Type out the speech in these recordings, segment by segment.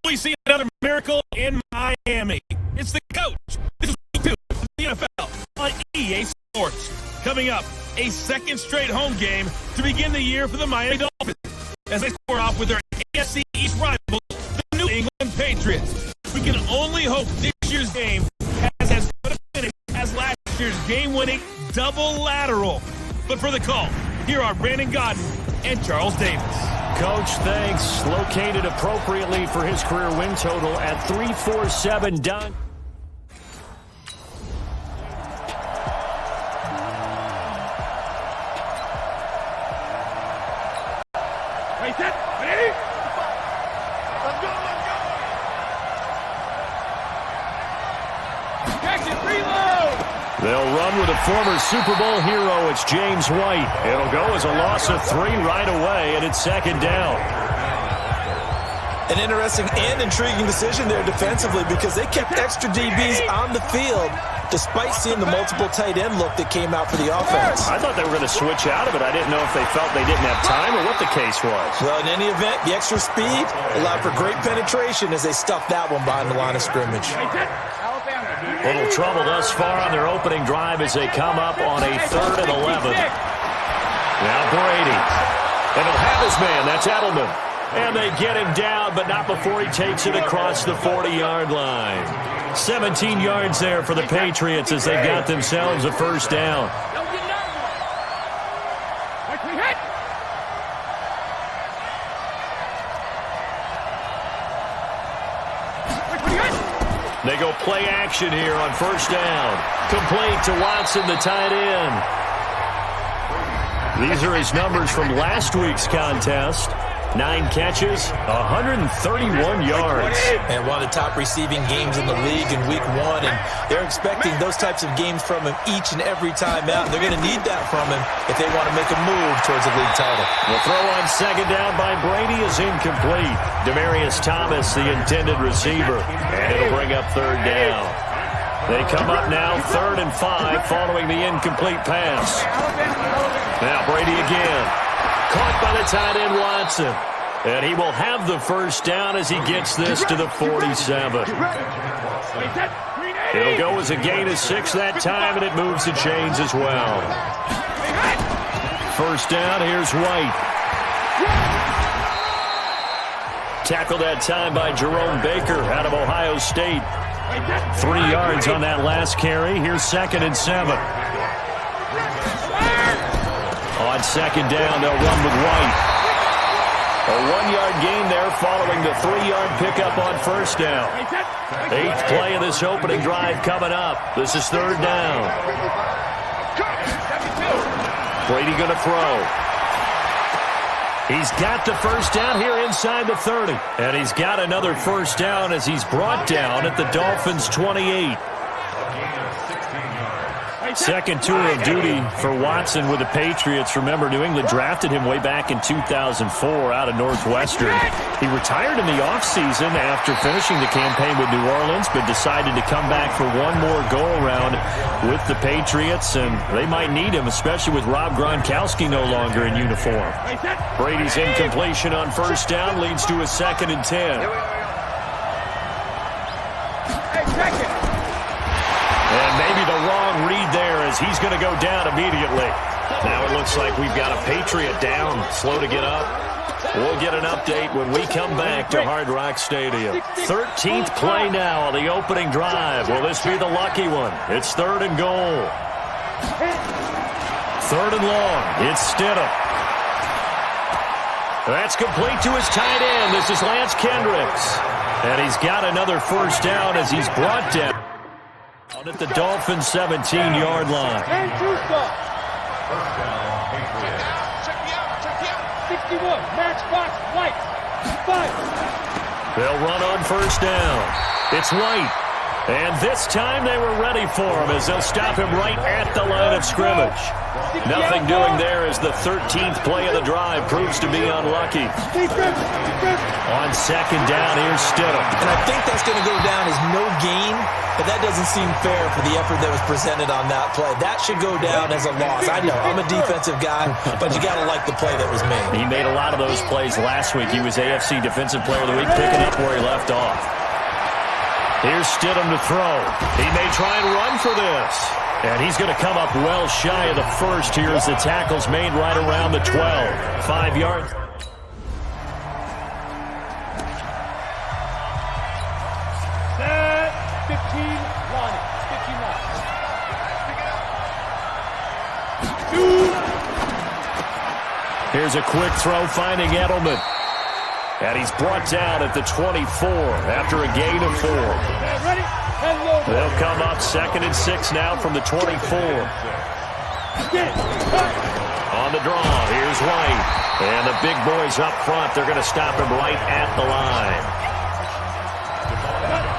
we see another miracle in Miami? It's the coach. This is week 2 of the NFL on EA Sports. Coming up, a second straight home game to begin the year for the Miami Dolphins as they square off with their AFC East rivals, the New England Patriots. We can only hope this year's game has as good a finish as last year's game-winning double lateral. But for the call, here are Brandon Godden and Charles Davis. Coach, thanks. Located appropriately for his career win total at 347 done. Ready, set, ready? Let's go, let's go! Action, reload! They'll run with a former Super Bowl hero. It's James White. It'll go as a loss of 3 right away, and it's second down. An interesting and intriguing decision there defensively because they kept extra DBs on the field despite seeing the multiple tight end look that came out for the offense. I thought they were going to switch out of it. I didn't know if they felt they didn't have time or what the case was. Well, in any event, the extra speed allowed for great penetration as they stuffed that one behind the line of scrimmage. Little trouble thus far on their opening drive as they come up on a 3rd and 11. Now Brady. And he'll have his man. That's Edelman. And they get him down, but not before he takes it across the 40-yard line. 17 yards there for the Patriots as they've got themselves a first down. They go play action here on first down. Complete to Watson, the tight end. These are his numbers from last week's contest. 9 catches, 131 yards. And one of the top receiving games in the league in week 1. And they're expecting those types of games from him each and every time out. And they're going to need that from him if they want to make a move towards a league title. The throw on second down by Brady is incomplete. Demaryius Thomas, the intended receiver. And it'll bring up 3rd down. They come up now 3rd and 5 following the incomplete pass. Now Brady again. Caught by the tight end Watson. And he will have the first down as he gets this to the 47. It'll go as a gain of 6 that time, and it moves the chains as well. First down, here's White. Tackled that time by Jerome Baker out of Ohio State. 3 yards on that last carry. Here's 2nd and 7. On second down, they'll run with White. A 1-yard gain there following the 3-yard pickup on first down. 8th play of this opening drive coming up. This is 3rd down. Brady going to throw. He's got the first down here inside the 30. And he's got another first down as he's brought down at the Dolphins' 28. Second tour of duty for Watson with the Patriots. Remember, New England drafted him way back in 2004 out of Northwestern. He retired in the offseason after finishing the campaign with New Orleans, but decided to come back for one more go-around with the Patriots, and they might need him, especially with Rob Gronkowski no longer in uniform. Brady's incompletion on first down leads to a 2nd and 10. And maybe the wrong read there as he's going to go down immediately. Now it looks like we've got a Patriot down, slow to get up. We'll get an update when we come back to Hard Rock Stadium. 13th play now on the opening drive. Will this be the lucky one? It's 3rd and goal. 3rd and long. It's Stidham. That's complete to his tight end. This is Lance Kendricks. And he's got another first down as he's brought down at the Dolphins' 17-yard line. 61, matchbox, White, 5. They'll run on first down. It's White. And this time they were ready for him as they'll stop him right at the line of scrimmage. Nothing doing there as the 13th play of the drive proves to be unlucky. On second down, here's Stidham. And I think that's going to go down as no gain, but that doesn't seem fair for the effort that was presented on that play. That should go down as a loss. I know, I'm a defensive guy, but you got to like the play that was made. He made a lot of those plays last week. He was AFC Defensive Player of the Week, picking up where he left off. Here's Stidham to throw. He may try and run for this. And he's going to come up well shy of the first here as the tackle's made right around the 12. 5 yards. Set. 15 line. 15 line. Here's a quick throw finding Edelman. And he's brought down at the 24 after a gain of 4. Ready? They'll come up 2nd and 6 now from the 24. On the draw, here's White. And the big boys up front, they're going to stop him right at the line.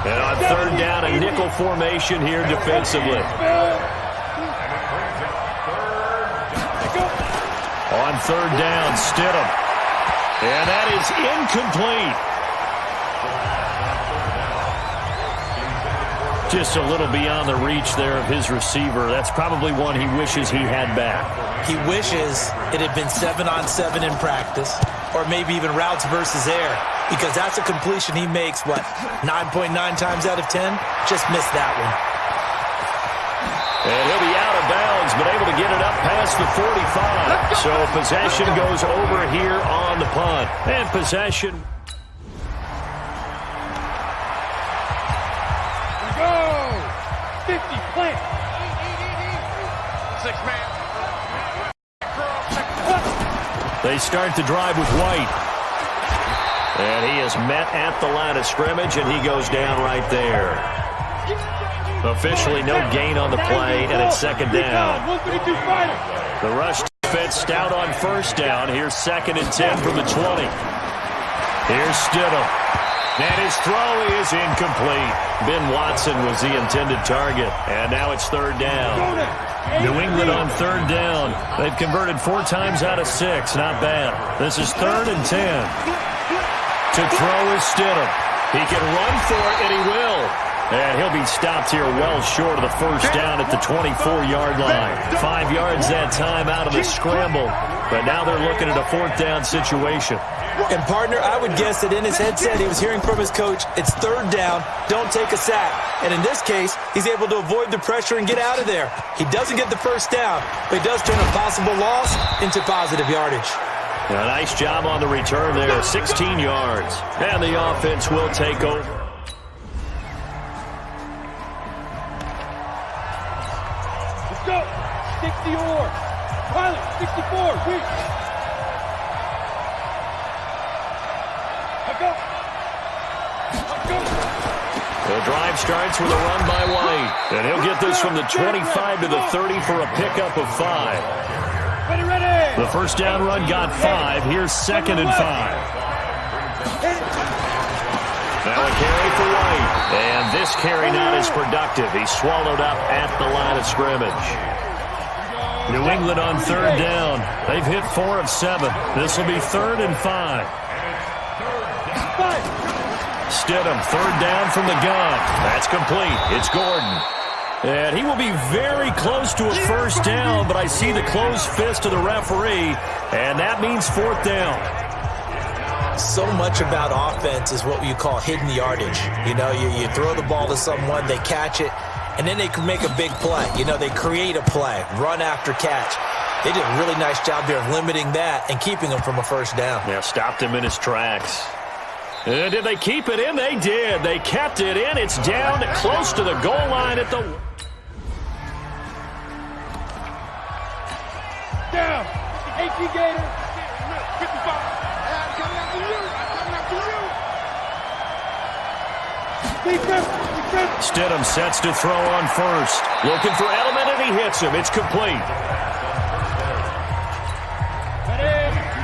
And on 3rd down, a nickel formation here defensively. On 3rd down, Stidham. And that is incomplete. Just a little beyond the reach there of his receiver. That's probably one he wishes he had back. He wishes it had been 7-on-7 in practice, or maybe even routes versus air, because that's a completion he makes, 9.9 times out of 10? Just missed that one. And he'll be out of bounds, but able to get it up past the 45. So possession goes over here on the punt. And possession. Go! 50, plant. 6-man. They start the drive with White. And he is met at the line of scrimmage, and he goes down right there. Officially no gain on the play, and it's 2nd down. The rush defense stout on 1st down. Here's 2nd and 10 from the 20. Here's Stidham. And his throw is incomplete. Ben Watson was the intended target, and now it's 3rd down. New England on 3rd down. They've converted 4 times out of 6. Not bad. This is 3rd and 10. To throw is Stidham. He can run for it, and he will. And he'll be stopped here well short of the 1st down at the 24-yard line. 5 yards that time out of the scramble. But now they're looking at a 4th down situation. And, partner, I would guess that in his headset he was hearing from his coach, it's 3rd down, don't take a sack. And in this case, he's able to avoid the pressure and get out of there. He doesn't get the 1st down, but he does turn a possible loss into positive yardage. A nice job on the return there, 16 yards. And the offense will take over. Let's go. 60 or. Pilot, 64, weak. Let's go. Let's go. The drive starts with a run by White. And he'll get this from the 25 to the 30 for a pickup of 5. Ready, ready. The 1st down run got 5. Here's 2nd and 5. Now a carry for White. And this carry not as productive. He's swallowed up at the line of scrimmage. New England on 3rd down. They've hit 4 of 7. This will be 3rd and 5. Stidham, 3rd down from the gun. That's complete. It's Gordon. And he will be very close to a 1st down, but I see the closed fist of the referee, and that means 4th down. So much about offense is what you call hidden yardage. You know, you throw the ball to someone, they catch it, and then they can make a big play. You know, they create a play, run after catch. They did a really nice job there of limiting that and keeping him from a 1st down. Yeah, stopped him in his tracks. And did they keep it in? They did. They kept it in. It's down close to the goal line at the... Down. 18 Gator. 55. Stidham sets to throw on 1st. Looking for Edelman, and he hits him. It's complete.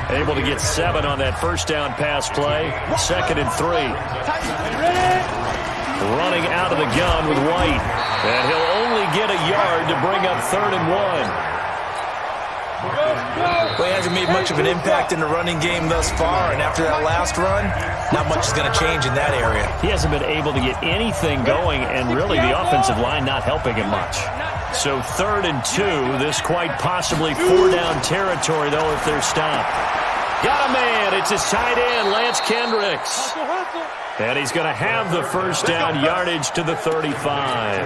Able to get 7 on that 1st down pass play. 2nd and 3. running out of the gun with White. And he'll only get a yard to bring up 3rd and 1. Well, he hasn't made much of an impact in the running game thus far, and after that last run, not much is going to change in that area. He hasn't been able to get anything going, and really the offensive line not helping him much. So 3rd and 2, this quite possibly 4-down territory, though, if they're stopped. Got a man. It's his tight end, Lance Kendricks. And he's going to have the first down yardage to the 35.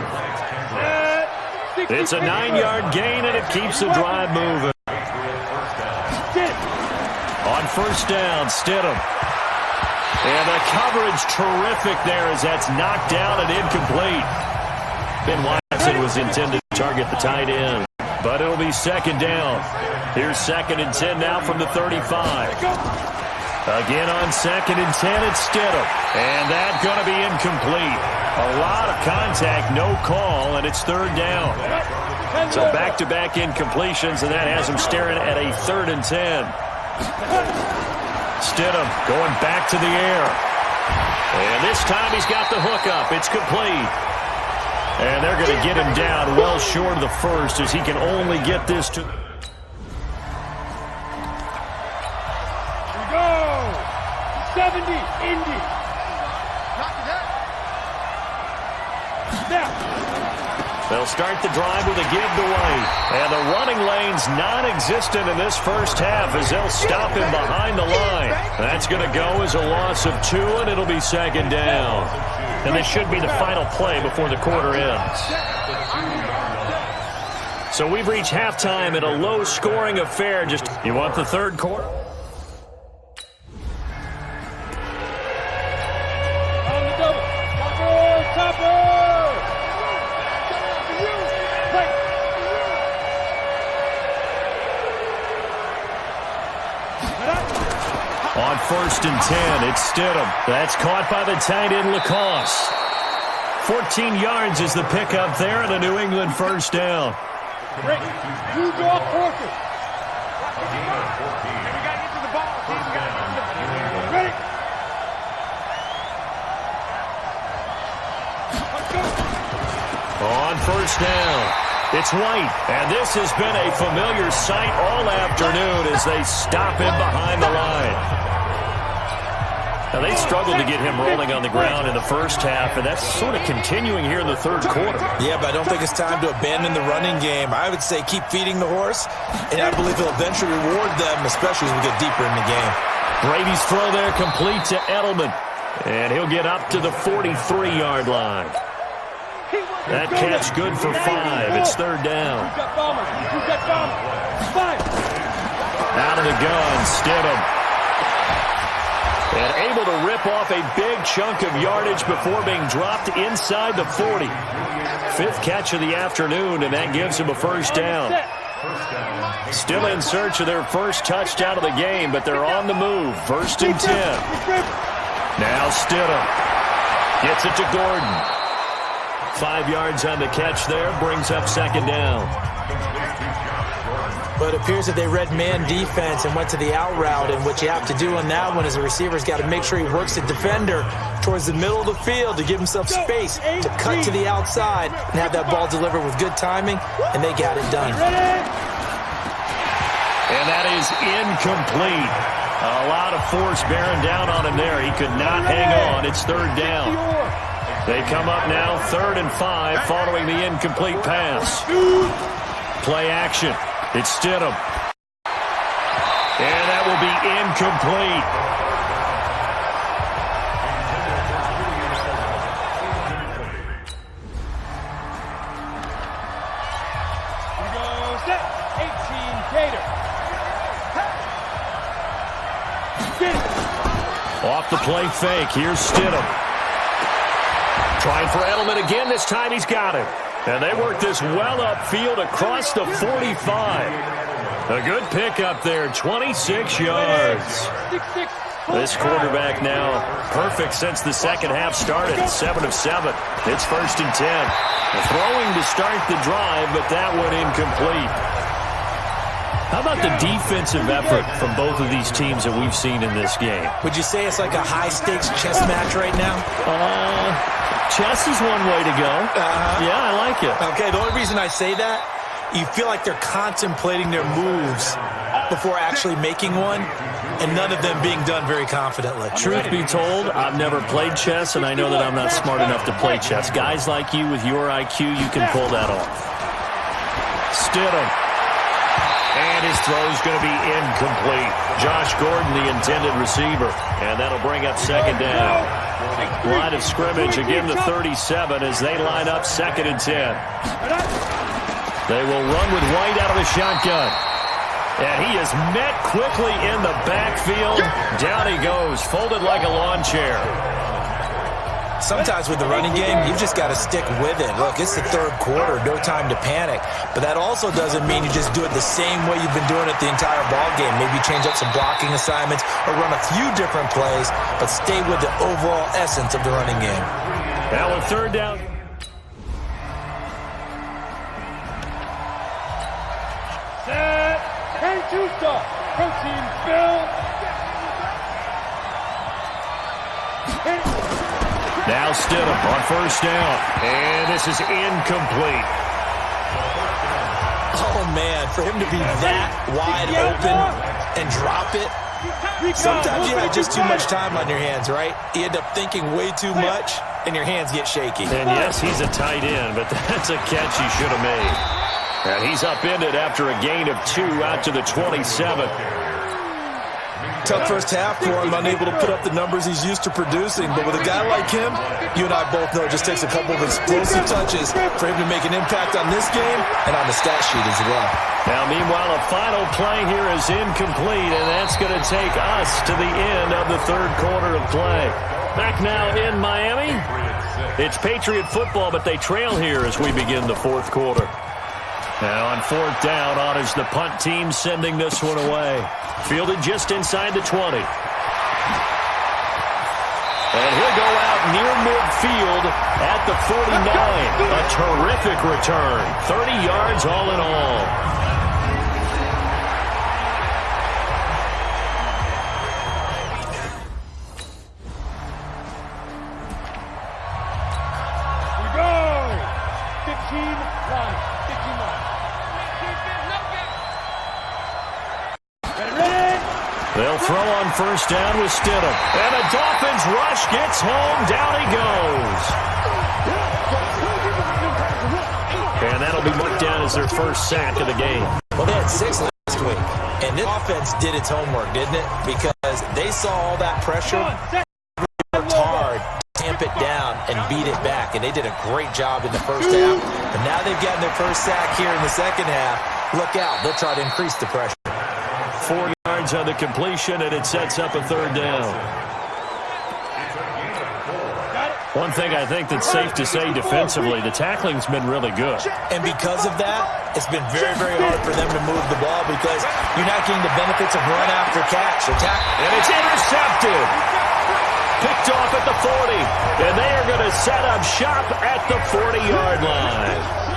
It's a 9-yard gain, and it keeps the drive moving. On first down, Stidham. And the coverage terrific there as that's knocked down and incomplete. Ben Watson was intended to target the tight end, but it'll be 2nd down. Here's 2nd and 10 now from the 35. Again on 2nd and 10, it's Stidham. And that's going to be incomplete. A lot of contact, no call, and it's 3rd down. So back-to-back incompletions, and that has him staring at a 3rd and 10. Stidham going back to the air. And this time he's got the hook up. It's complete. And they're going to get him down well short of the first as he can only get this to... Here we go. 70, Indy. Now. They'll start the drive with a give to White. And the running lane's non-existent in this first half as they'll stop him behind the line. That's going to go as a loss of 2, and it'll be 2nd down. And this should be the final play before the quarter ends. So we've reached halftime in a low-scoring affair. You want the 3rd quarter? On the double. Topper. On 1st and 10, it's Stidham. That's caught by the tight end, Lacoste. 14 yards is the pickup there and a New England first down. Great. You draw Corker. Ready. On first down, it's White. And this has been a familiar sight all afternoon as they stop him behind the line. Now, they struggled to get him rolling on the ground in the first half, and that's sort of continuing here in the 3rd quarter. Yeah, but I don't think it's time to abandon the running game. I would say keep feeding the horse, and I believe he'll eventually reward them, especially as we get deeper in the game. Brady's throw there complete to Edelman, and he'll get up to the 43-yard line. That catch good for 5. It's 3rd down. Out of the gun, Stidham. And able to rip off a big chunk of yardage before being dropped inside the 40. 5th catch of the afternoon, and that gives him a first down. Still in search of their first touchdown of the game, but they're on the move. 1st and 10. Now Stidham gets it to Gordon. 5 yards on the catch there, brings up 2nd down. But it appears that they read man defense and went to the out route, and what you have to do on that one is the receiver's got to make sure he works the defender towards the middle of the field to give himself space to cut to the outside and have that ball delivered with good timing, and they got it done. And that is incomplete. A lot of force bearing down on him there. He could not hang on. It's 3rd down. They come up now 3rd and 5 following the incomplete pass. Play action. It's Stidham. And that will be incomplete. Here we go. Set. 18, Gator. Off the play fake. Here's Stidham. Trying for Edelman again. This time he's got it. And they work this well upfield across the 45. A good pickup there, 26 yards. This quarterback now perfect since the second half started, 7 of 7. It's 1st and 10. Throwing to start the drive, but that one incomplete. How about the defensive effort from both of these teams that we've seen in this game? Would you say it's like a high-stakes chess match right now? Chess is one way to go. Yeah, I like it. Okay, the only reason I say that, you feel like they're contemplating their moves before actually making one, and none of them being done very confidently. Truth be told, I've never played chess, and I know that I'm not smart enough to play chess. Guys like you with your IQ, you can pull that off. Stidham. And his throw is going to be incomplete. Josh Gordon, the intended receiver. And that'll bring up second down. Line of scrimmage, again the 37 as they line up 2nd and 10. They will run with White out of the shotgun. And he is met quickly in the backfield. Down he goes, folded like a lawn chair. Sometimes with the running game, you've just got to stick with it. Look, it's the 3rd quarter, no time to panic. But that also doesn't mean you just do it the same way you've been doing it the entire ball game. Maybe change up some blocking assignments or run a few different plays, but stay with the overall essence of the running game. Now with 3rd down. Set. And 2-stop. Protein fill. Now Stidham on 1st down. And this is incomplete. Oh, man, for him to be that wide open and drop it, sometimes you have just too much time on your hands, right? You end up thinking way too much, and your hands get shaky. And yes, he's a tight end, but that's a catch he should have made. And he's upended after a gain of 2 out to the 27. Tough first half for him, unable to put up the numbers he's used to producing. But with a guy like him, you and I both know it just takes a couple of explosive touches for him to make an impact on this game and on the stat sheet as well. Now, meanwhile, a final play here is incomplete, and that's going to take us to the end of the 3rd quarter of play. Back now in Miami. It's Patriot football, but they trail here as we begin the 4th quarter. Now on 4th down, on is the punt team sending this one away. Fielded just inside the 20. And he'll go out near midfield at the 49. A terrific return. 30 yards all in all. We go. 15 lines. 15 lines. They'll throw on 1st down with Stidham. And the Dolphins rush gets home. Down he goes. And that'll be marked down as their 1st sack of the game. Well, they had 6 last week. And this offense did its homework, didn't it? Because they saw all that pressure, worked hard, tamp it down, and beat it back. And they did a great job in the 1st half. But now they've gotten their 1st sack here in the 2nd half. Look out. They'll try to increase the pressure. 4 yards on the completion, and it sets up a 3rd down. One thing I think that's safe to say defensively, the tackling's been really good. And because of that, it's been very, very hard for them to move the ball because you're not getting the benefits of run after catch. And it's intercepted. Picked off at the 40. And they are going to set up shop at the 40-yard line.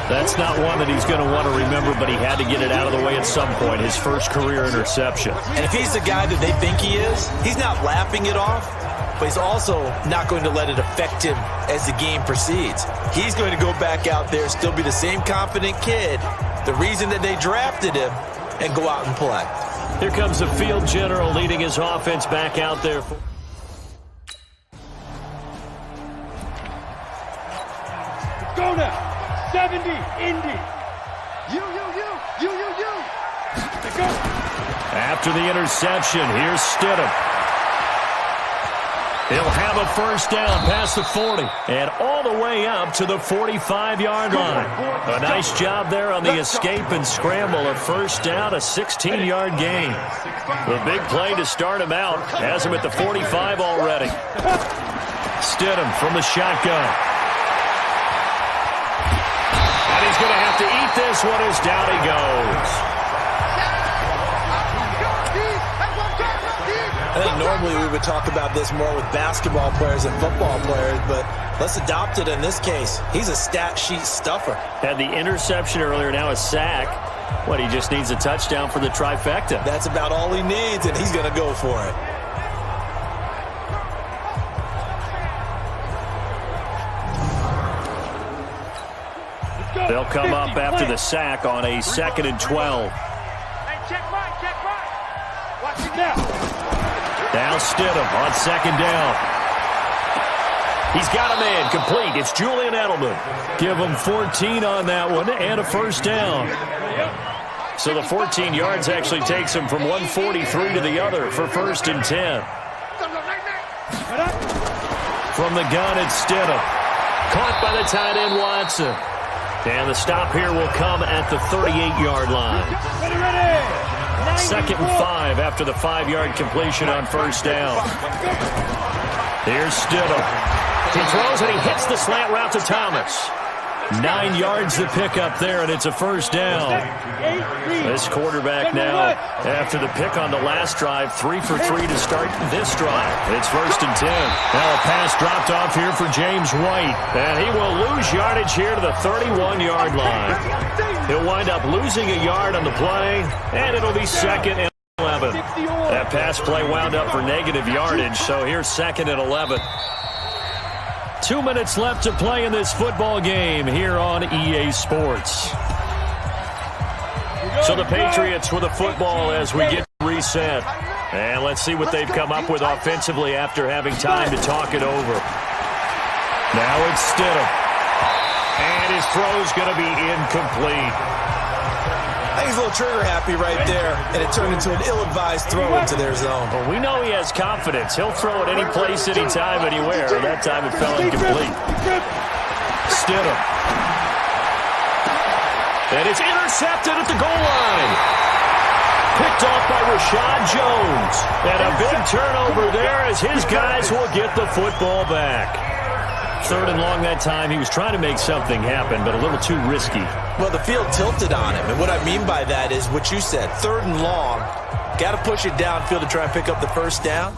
That's not one that he's going to want to remember, but he had to get it out of the way at some point, his first career interception. And if he's the guy that they think he is, he's not laughing it off, but he's also not going to let it affect him as the game proceeds. He's going to go back out there, still be the same confident kid, the reason that they drafted him, and go out and play. Here comes the field general leading his offense back out there. Go now. 70, Indy. You. Go. After the interception, here's Stidham. He'll have a 1st down past the 40 and all the way up to the 45-yard line. A nice job there on the escape and scramble. A 1st down, a 16-yard gain. The big play to start him out has him at the 45 already. Stidham from the shotgun. He's going to have to eat this one as down he goes. I think normally we would talk about this more with basketball players and football players, but let's adopt it in this case. He's a stat sheet stuffer. Had the interception earlier, now a sack. What, he just needs a touchdown for the trifecta. That's about all he needs, and he's going to go for it. They'll come up after the sack on a 2nd and 12. Hey, check right. Watch it now. Now Stidham on 2nd down. He's got a man complete. It's Julian Edelman. Give him 14 on that one and a 1st down. So the 14 yards actually takes him from 143 to the other for 1st and 10. From the gun, it's Stidham. Caught by the tight end, Watson. And the stop here will come at the 38-yard line. Ready. 2nd and 5 after the 5-yard completion on 1st down. Here's Stidham. He throws and he hits the slant route to Thomas. 9 yards to pick up there, and it's a 1st down. This quarterback now, after the pick on the last drive, 3 for 3 to start this drive. It's 1st and 10. Now a pass dropped off here for James White, and he will lose yardage here to the 31-yard line. He'll wind up losing a yard on the play, and it'll be 2nd and 11. That pass play wound up for negative yardage, so here's 2nd and 11. 2 minutes left to play in this football game here on EA Sports. So the Patriots with the football as we get reset. And let's see what they've come up with offensively after having time to talk it over. Now it's Stidham. And his throw's going to be incomplete. I think he's a little trigger happy right there, and it turned into an ill-advised throw into their zone. Well, we know he has confidence. He'll throw it any place, anytime, anywhere. That time it fell incomplete. Stidham. And it's intercepted at the goal line. Picked off by Rashad Jones. And a big turnover there as his guys will get the football back. 3rd and long that time. He was trying to make something happen, but a little too risky. Well, the field tilted on him, and what I mean by that is what you said. 3rd and long, got to push it downfield to try and pick up the 1st down.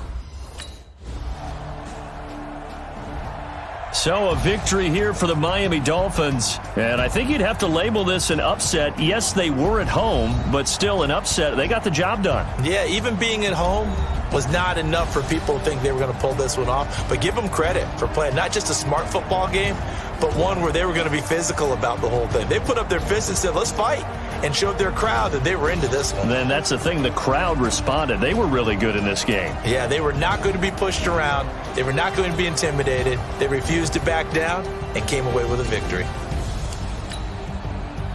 So a victory here for the Miami Dolphins, and I think you'd have to label this an upset. Yes, they were at home, but still an upset. They got the job done. Yeah, even being at home was not enough for people to think they were going to pull this one off. But give them credit for playing not just a smart football game, but one where they were going to be physical about the whole thing. They put up their fists and said, let's fight, and showed their crowd that they were into this one. Then that's the thing. The crowd responded. They were really good in this game. Yeah, they were not going to be pushed around. They were not going to be intimidated. They refused to back down and came away with a victory.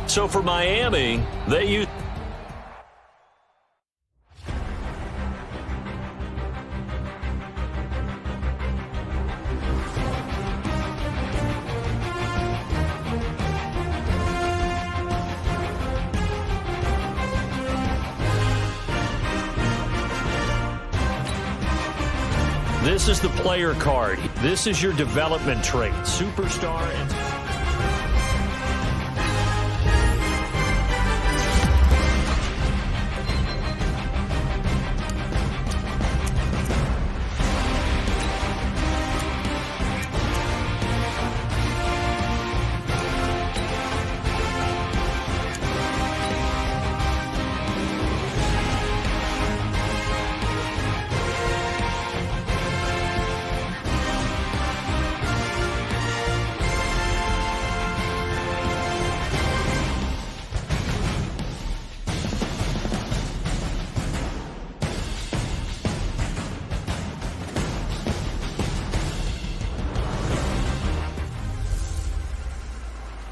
So for Miami, they used... This is the player card. This is your development trait. Superstar and...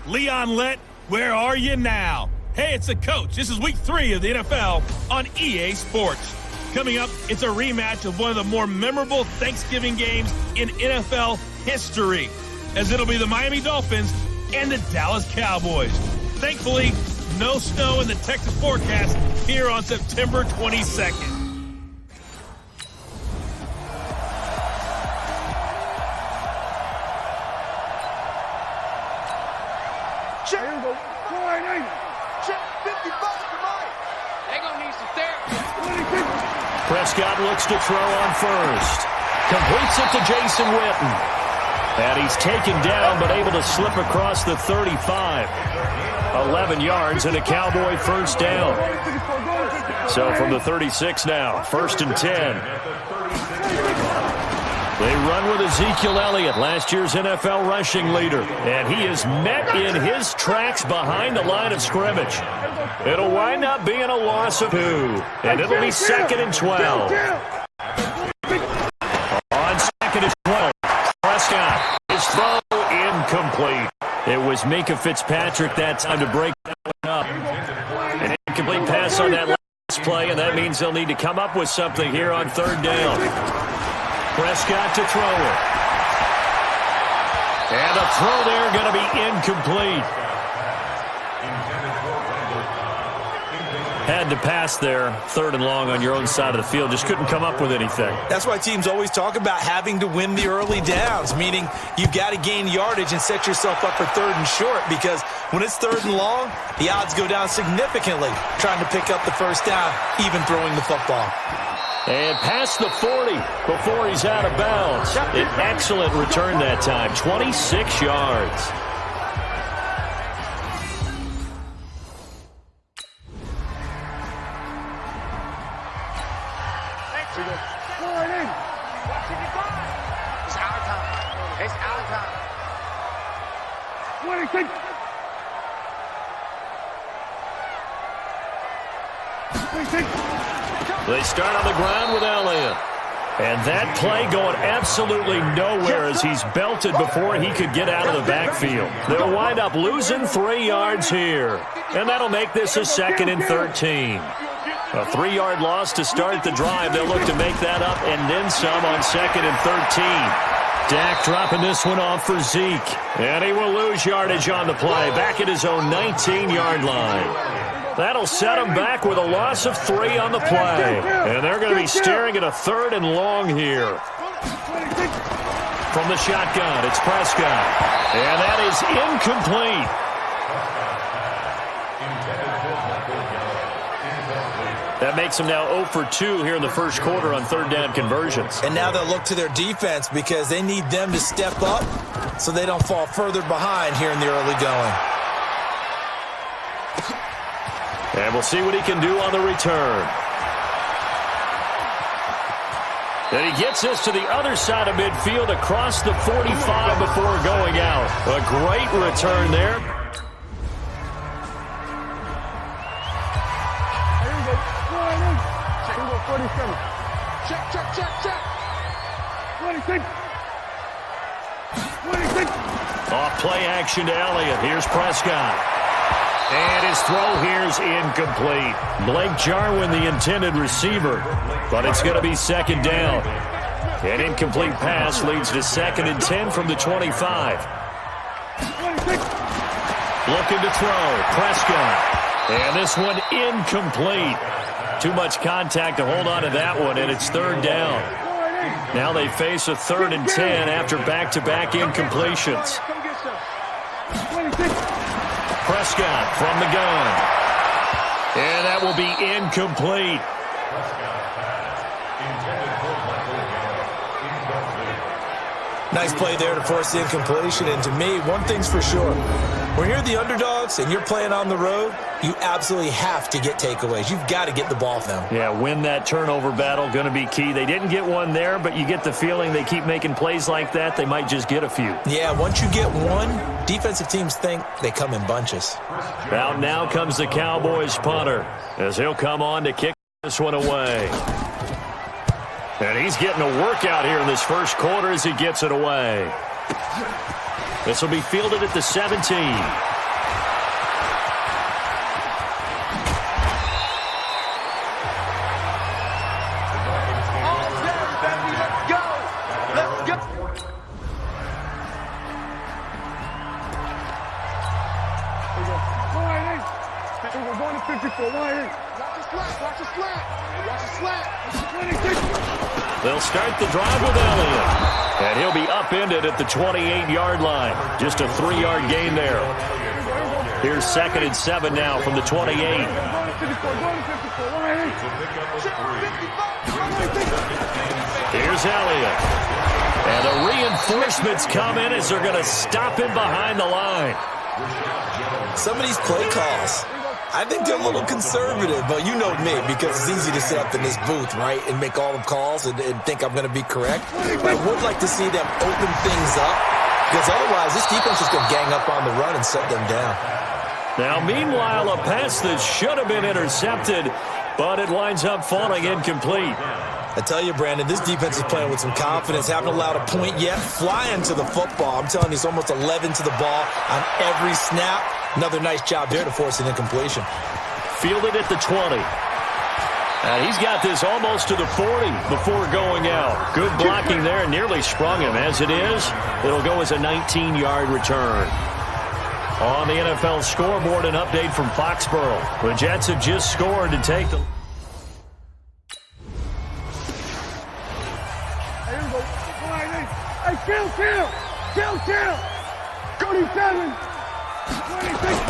Leon Lett, where are you now? Hey, it's the coach. This is week 3 of the NFL on EA Sports. Coming up, it's a rematch of one of the more memorable Thanksgiving games in NFL history, as it'll be the Miami Dolphins and the Dallas Cowboys. Thankfully, no snow in the Texas forecast here on September 22nd. Check. Here we go. 480. Check. 50 bucks for mine. They gonna need some therapy. Prescott looks to throw on first. Completes it to Jason Witten. And he's taken down but able to slip across the 35. 11 yards and a Cowboy first down. So from the 36 now, 1st and 10. They run with Ezekiel Elliott, last year's NFL rushing leader. And he is met in his tracks behind the line of scrimmage. It'll wind up being a loss of 2. And it'll be 2nd and 12. On 2nd and 12, Prescott, his throw incomplete. It was Minkah Fitzpatrick that time to break that one up. An incomplete pass on that last play, and that means they'll need to come up with something here on 3rd down. Prescott to throw it. And the throw there going to be incomplete. Had to pass there, 3rd and long on your own side of the field. Just couldn't come up with anything. That's why teams always talk about having to win the early downs, meaning you've got to gain yardage and set yourself up for 3rd and short, because when it's 3rd and long, the odds go down significantly trying to pick up the first down, even throwing the football. And past the 40 before he's out of bounds. An excellent return that time, 26 yards. They start on the ground with Elliott. And that play going absolutely nowhere as he's belted before he could get out of the backfield. They'll wind up losing 3 yards here. And that'll make this a 2nd and 13. A 3-yard loss to start the drive. They'll look to make that up and then some on 2nd and 13. Dak dropping this one off for Zeke. And he will lose yardage on the play. Back at his own 19-yard line. That'll set him back with a loss of 3 on the play. And they're going to be staring at a 3rd and long here. From the shotgun, it's Prescott. And that is incomplete. That makes them now 0 for 2 here in the first quarter on 3rd down conversions. And now they'll look to their defense because they need them to step up so they don't fall further behind here in the early going. And we'll see what he can do on the return. And he gets this to the other side of midfield across the 45 before going out. A great return there. Check, check, check, check. 26. Off play action to Elliott. Here's Prescott. And his throw here's incomplete. Blake Jarwin, the intended receiver. But it's going to be 2nd down. An incomplete pass leads to 2nd and 10 from the 25. Looking to throw. Prescott. And this one incomplete. Too much contact to hold on to that one, and it's 3rd down. Now they face a 3rd and 10 after back-to-back incompletions. Prescott from the gun. And that will be incomplete. Nice play there to force the incompletion. And to me, one thing's for sure. When you're the underdogs and you're playing on the road, you absolutely have to get takeaways. You've got to get the ball from them. Yeah, win that turnover battle, going to be key. They didn't get one there, but you get the feeling they keep making plays like that, they might just get a few. Yeah, once you get one, defensive teams think they come in bunches. Out now comes the Cowboys punter as he'll come on to kick this one away. And he's getting a workout here in this first quarter as he gets it away. This will be fielded at the 17. They'll start the drive with Elliott. And he'll be upended at the 28-yard line. Just a 3-yard gain there. Here's 2nd and 7 now from the 28. Here's Elliott. And the reinforcements come in as they're going to stop him behind the line. Some of these play calls, I think they're a little conservative, but you know me, because it's easy to sit up in this booth, right, and make all the calls and think I'm going to be correct. But I would like to see them open things up, because otherwise this defense is going to gang up on the run and shut them down. Now, meanwhile, a pass that should have been intercepted, but it winds up falling incomplete. I tell you, Brandon, this defense is playing with some confidence. Haven't allowed a point yet. Flying to the football. I'm telling you, it's almost 11 to the ball on every snap. Another nice job there to force an incompletion. Fielded at the 20. And he's got this almost to the 40 before going out. Good blocking there. Nearly sprung him. As it is, it'll go as a 19-yard return. On the NFL scoreboard, an update from Foxborough. The Jets have just scored to take the... Hey, kill! 27! 26!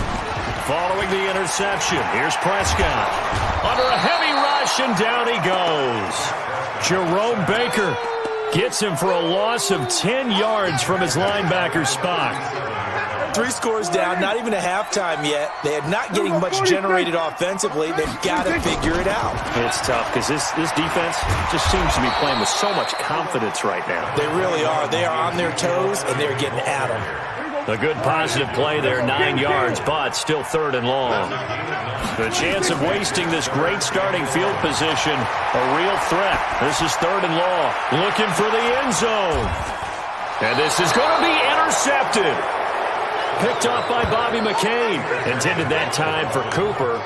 Following the interception, here's Prescott. Under a heavy rush, and down he goes. Jerome Baker gets him for a loss of 10 yards from his linebacker spot. 3 scores down, not even a halftime yet. They are not getting much generated offensively. They've got to figure it out. It's tough because this defense just seems to be playing with so much confidence right now. They really are. They are on their toes, and they're getting at them. A good positive play there, 9 yards, but still 3rd and long. The chance of wasting this great starting field position, a real threat. This is 3rd and long. Looking for the end zone. And this is going to be intercepted. Picked off by Bobby McCain. Intended that time for Cooper.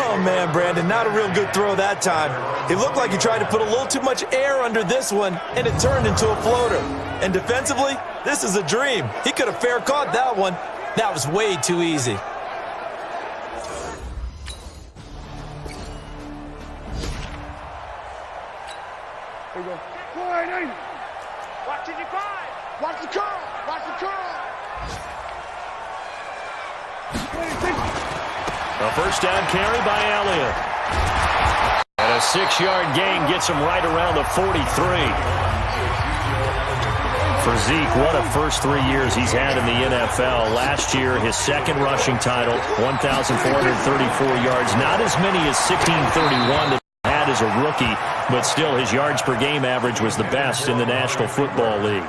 Oh, man, Brandon, not a real good throw that time. It looked like he tried to put a little too much air under this one, and it turned into a floater. And defensively, this is a dream. He could have fair caught that one. That was way too easy. There you go. Watch it, you five. Watch the curl. Watch the curl. 26. A first down carry by Elliott. And a 6-yard gain gets him right around the 43. For Zeke, what a first 3 years he's had in the NFL. Last year, his second rushing title, 1,434 yards. Not as many as 1,631 that he had as a rookie, but still his yards per game average was the best in the National Football League.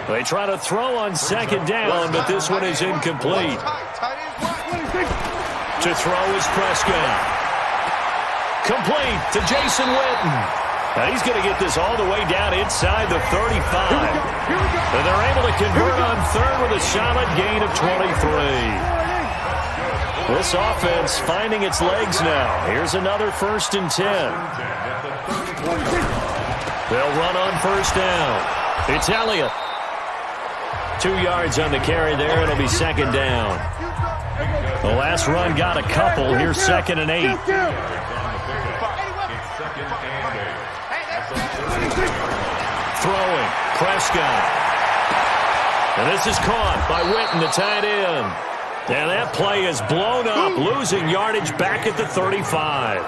They try to throw on 2nd down, but this one is incomplete. To throw is Prescott. Complete to Jason Witten. Now he's going to get this all the way down inside the 35. And they're able to convert on 3rd with a solid gain of 23. This offense finding its legs now. Here's another 1st and 10. They'll run on 1st down. It's Elliott. 2 yards on the carry there. It'll be 2nd down. The last run got a couple. Here's 2nd and 8. Throwing. Prescott. And this is caught by Witten, the tight end. And that play is blown up, losing yardage back at the 35.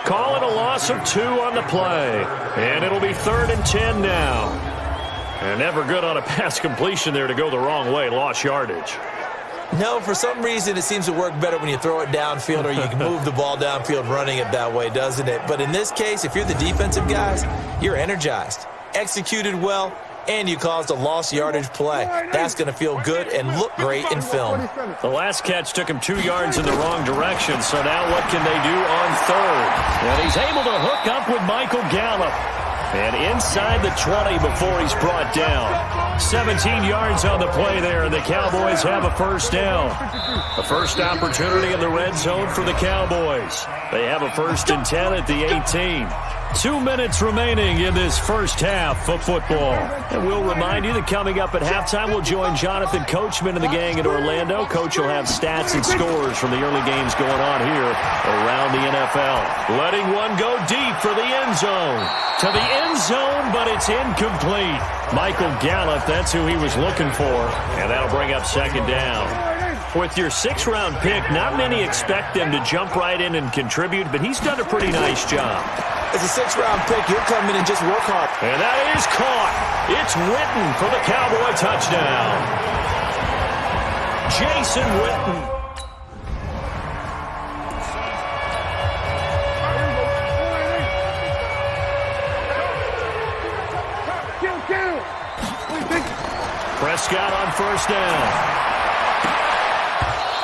Calling a loss of 2 on the play. And it'll be 3rd and 10 now. And never good on a pass completion there to go the wrong way. Lost yardage. No, for some reason it seems to work better when you throw it downfield or you can move the ball downfield running it that way, doesn't it? But in this case, if you're the defensive guys, you're energized, executed well, and you caused a lost yardage play. That's going to feel good and look great in film. The last catch took him 2 yards in the wrong direction, so now what can they do on 3rd? And he's able to hook up with Michael Gallup. And inside the 20 before he's brought down. 17 yards on the play there, and the Cowboys have a 1st down. A first opportunity in the red zone for the Cowboys. They have a 1st and 10 at the 18. 2 minutes remaining in this first half of football. And we'll remind you that coming up at halftime, we'll join Jonathan Coachman and the gang in Orlando. Coach will have stats and scores from the early games going on here around the NFL. Letting one go deep for the end zone. To the end zone, but it's incomplete. Michael Gallup, that's who he was looking for. And that'll bring up 2nd down. With your 6th-round pick, not many expect them to jump right in and contribute, but he's done a pretty nice job. As a 6th-round pick, he'll come in and just work hard. And that is caught. It's Witten for the Cowboy touchdown. Jason Witten. Prescott on first down.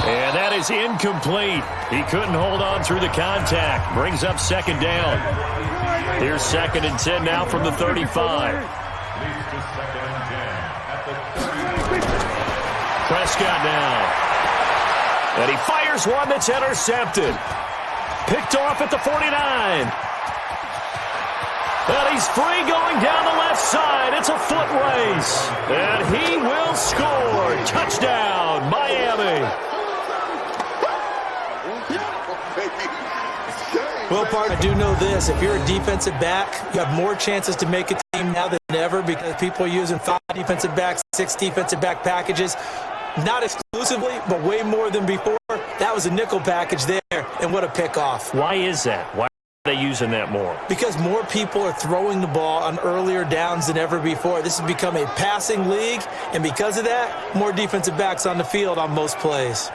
And that is incomplete. He couldn't hold on through the contact. Brings up second down. Here's 2nd and 10 now from the 35. Prescott now. And he fires one that's intercepted. Picked off at the 49. And he's free going down the left side. It's a foot race. And he will score. Touchdown, Miami. Well, partner, I do know this. If you're a defensive back, you have more chances to make a team now than ever because people are using 5 defensive backs, 6 defensive back packages. Not exclusively, but way more than before. That was a nickel package there, and what a pickoff. Why is that? Why are they using that more? Because more people are throwing the ball on earlier downs than ever before. This has become a passing league, and because of that, more defensive backs on the field on most plays.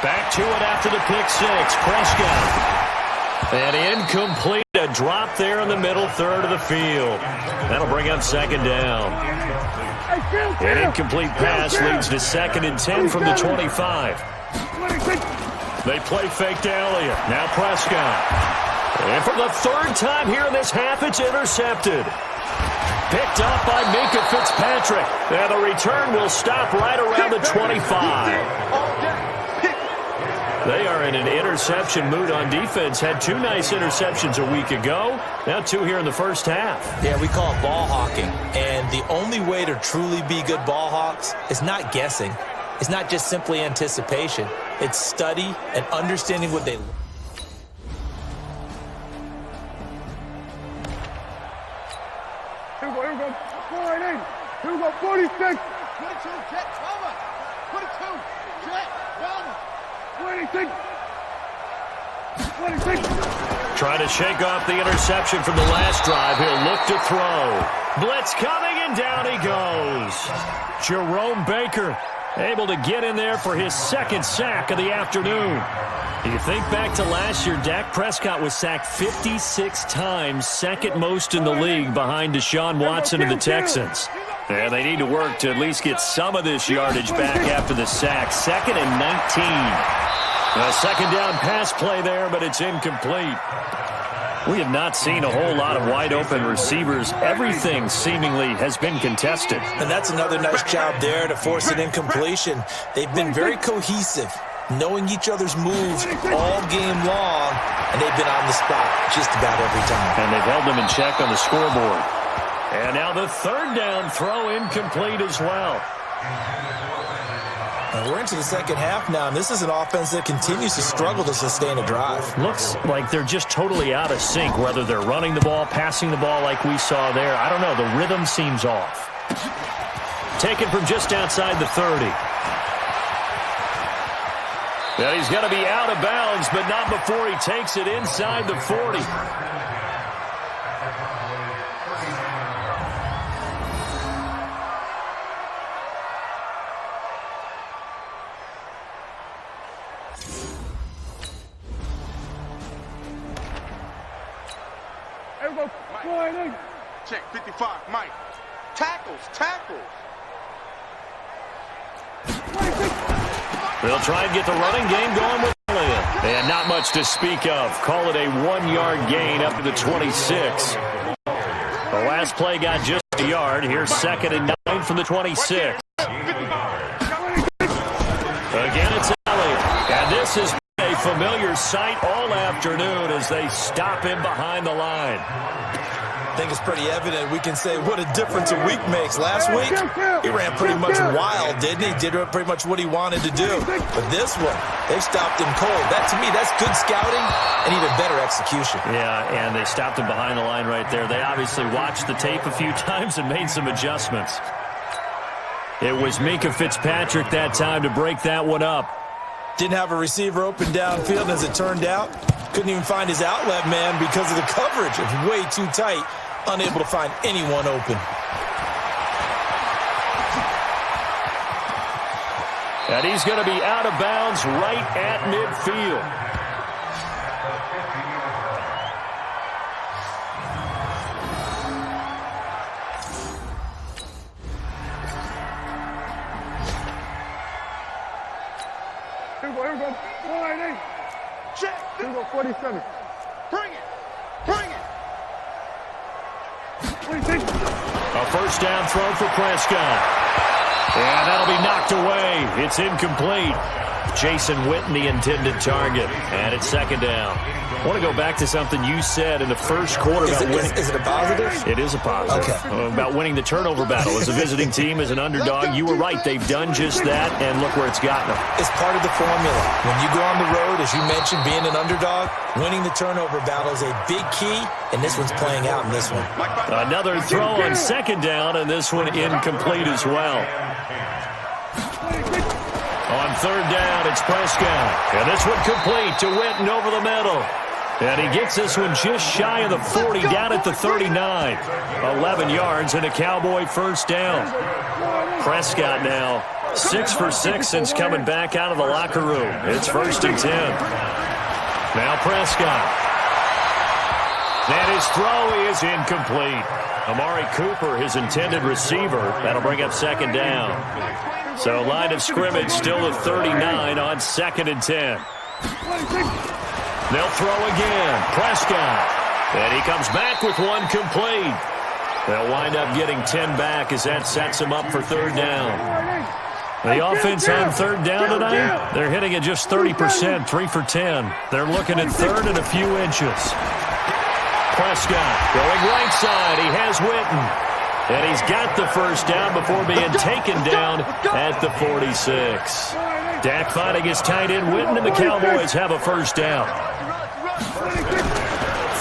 Back to it after the pick six. Prescott. And incomplete. A drop there in the middle third of the field. That'll bring up second down. An incomplete pass leads to 2nd and 10 from the 25. They play fake to Elliott. Now Prescott. And for the 3rd time here in this half, it's intercepted. Picked off by Minkah Fitzpatrick. And the return will stop right around the 25. They are in an interception mood on defense. Had 2 nice interceptions a week ago. Now 2 here in the first half. Yeah, we call it ball hawking. And the only way to truly be good ball hawks is not guessing. It's not just simply anticipation. It's study and understanding what they Here we go. 46. 22, jet, cover. 22, jet, cover. 26. Trying to shake off the interception from the last drive. He'll look to throw. Blitz coming, and down he goes. Jerome Baker able to get in there for his 2nd sack of the afternoon. You think back to last year, Dak Prescott was sacked 56 times, 2nd most in the league behind Deshaun Watson and the Texans. And they need to work to at least get some of this yardage back after the sack. 2nd and 19. A 2nd down pass play there, but it's incomplete. We have not seen a whole lot of wide-open receivers. Everything seemingly has been contested. And that's another nice job there to force an incompletion. They've been very cohesive, knowing each other's moves all game long, and they've been on the spot just about every time. And they've held them in check on the scoreboard. And now the 3rd down throw incomplete as well. And we're into the 2nd half now, and this is an offense that continues to struggle to sustain a drive. Looks like they're just totally out of sync, whether they're running the ball, passing the ball like we saw there. I don't know. The rhythm seems off. Taken from just outside the 30. And he's going to be out of bounds, but not before he takes it inside the 40. Check 55, Mike. Tackles. They'll try and get the running game going with Elliott. And not much to speak of. Call it a 1-yard gain up to the 26. The last play got just a yard. Here's 2nd and 9 from the 26. Again, it's Elliott. And this is a familiar sight all afternoon as they stop him behind the line. think it's pretty evident. We can say what a difference a week makes. Last week, he ran pretty much wild, didn't he? Did pretty much what he wanted to do. But this one, they stopped him cold. That, to me, that's good scouting and even better execution. Yeah, and they stopped him behind the line right there. They obviously watched the tape a few times and made some adjustments. It was Minkah Fitzpatrick that time to break that one up. Didn't have a receiver open downfield, as it turned out. Couldn't even find his outlet man because of the coverage. It was way too tight. Unable to find anyone open. And he's going to be out of bounds right at midfield. Here we go. 198. Check. Here we go. 47. Bring it. Bring it. 26. A first down throw for Prescott. And that'll be knocked away. It's incomplete. Jason Witten, the intended target. And it's second down. I want to go back to something you said in the first quarter about winning. Is it a positive? It is a positive. Okay. About winning the turnover battle. As a visiting team, as an underdog, you were right. They've done just that, and look where it's gotten them. It's part of the formula. When you go on the road, as you mentioned, being an underdog, winning the turnover battle is a big key, and this one's playing out in this one. Another throw on second down, and this one incomplete as well. On third down, it's Prescott. And this one complete to Witten over the middle. And he gets this one just shy of the 40, down at the 39. 11 yards and a Cowboy first down. Prescott now 6 for 6 since coming back out of the locker room. It's 1st and 10. Now Prescott. And his throw is incomplete. Amari Cooper, his intended receiver. That'll bring up second down. So line of scrimmage still at 39 on 2nd and 10. They'll throw again. Prescott. And he comes back with one complete. They'll wind up getting 10 back as that sets him up for third down. The offense on third down tonight, they're hitting at just 30%, 3 for 10. They're looking at third and a few inches. Prescott going right side. He has Witten. And he's got the first down before being taken down at the 46. Dak finding his tight end Witten, and the Cowboys have a first down.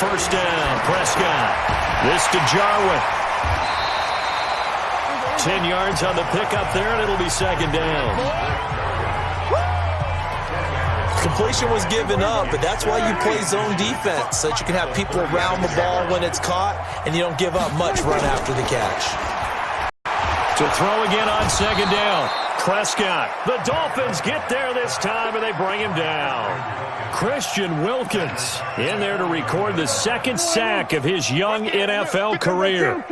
First down, Prescott. This to Jarwin. 10 yards on the pickup there, and it'll be second down. Completion was given up, but that's why you play zone defense, so that you can have people around the ball when it's caught, and you don't give up much run after the catch. To throw again on second down. Prescott. The Dolphins get there this time, and they bring him down. Christian Wilkins in there to record the second sack of his young NFL career.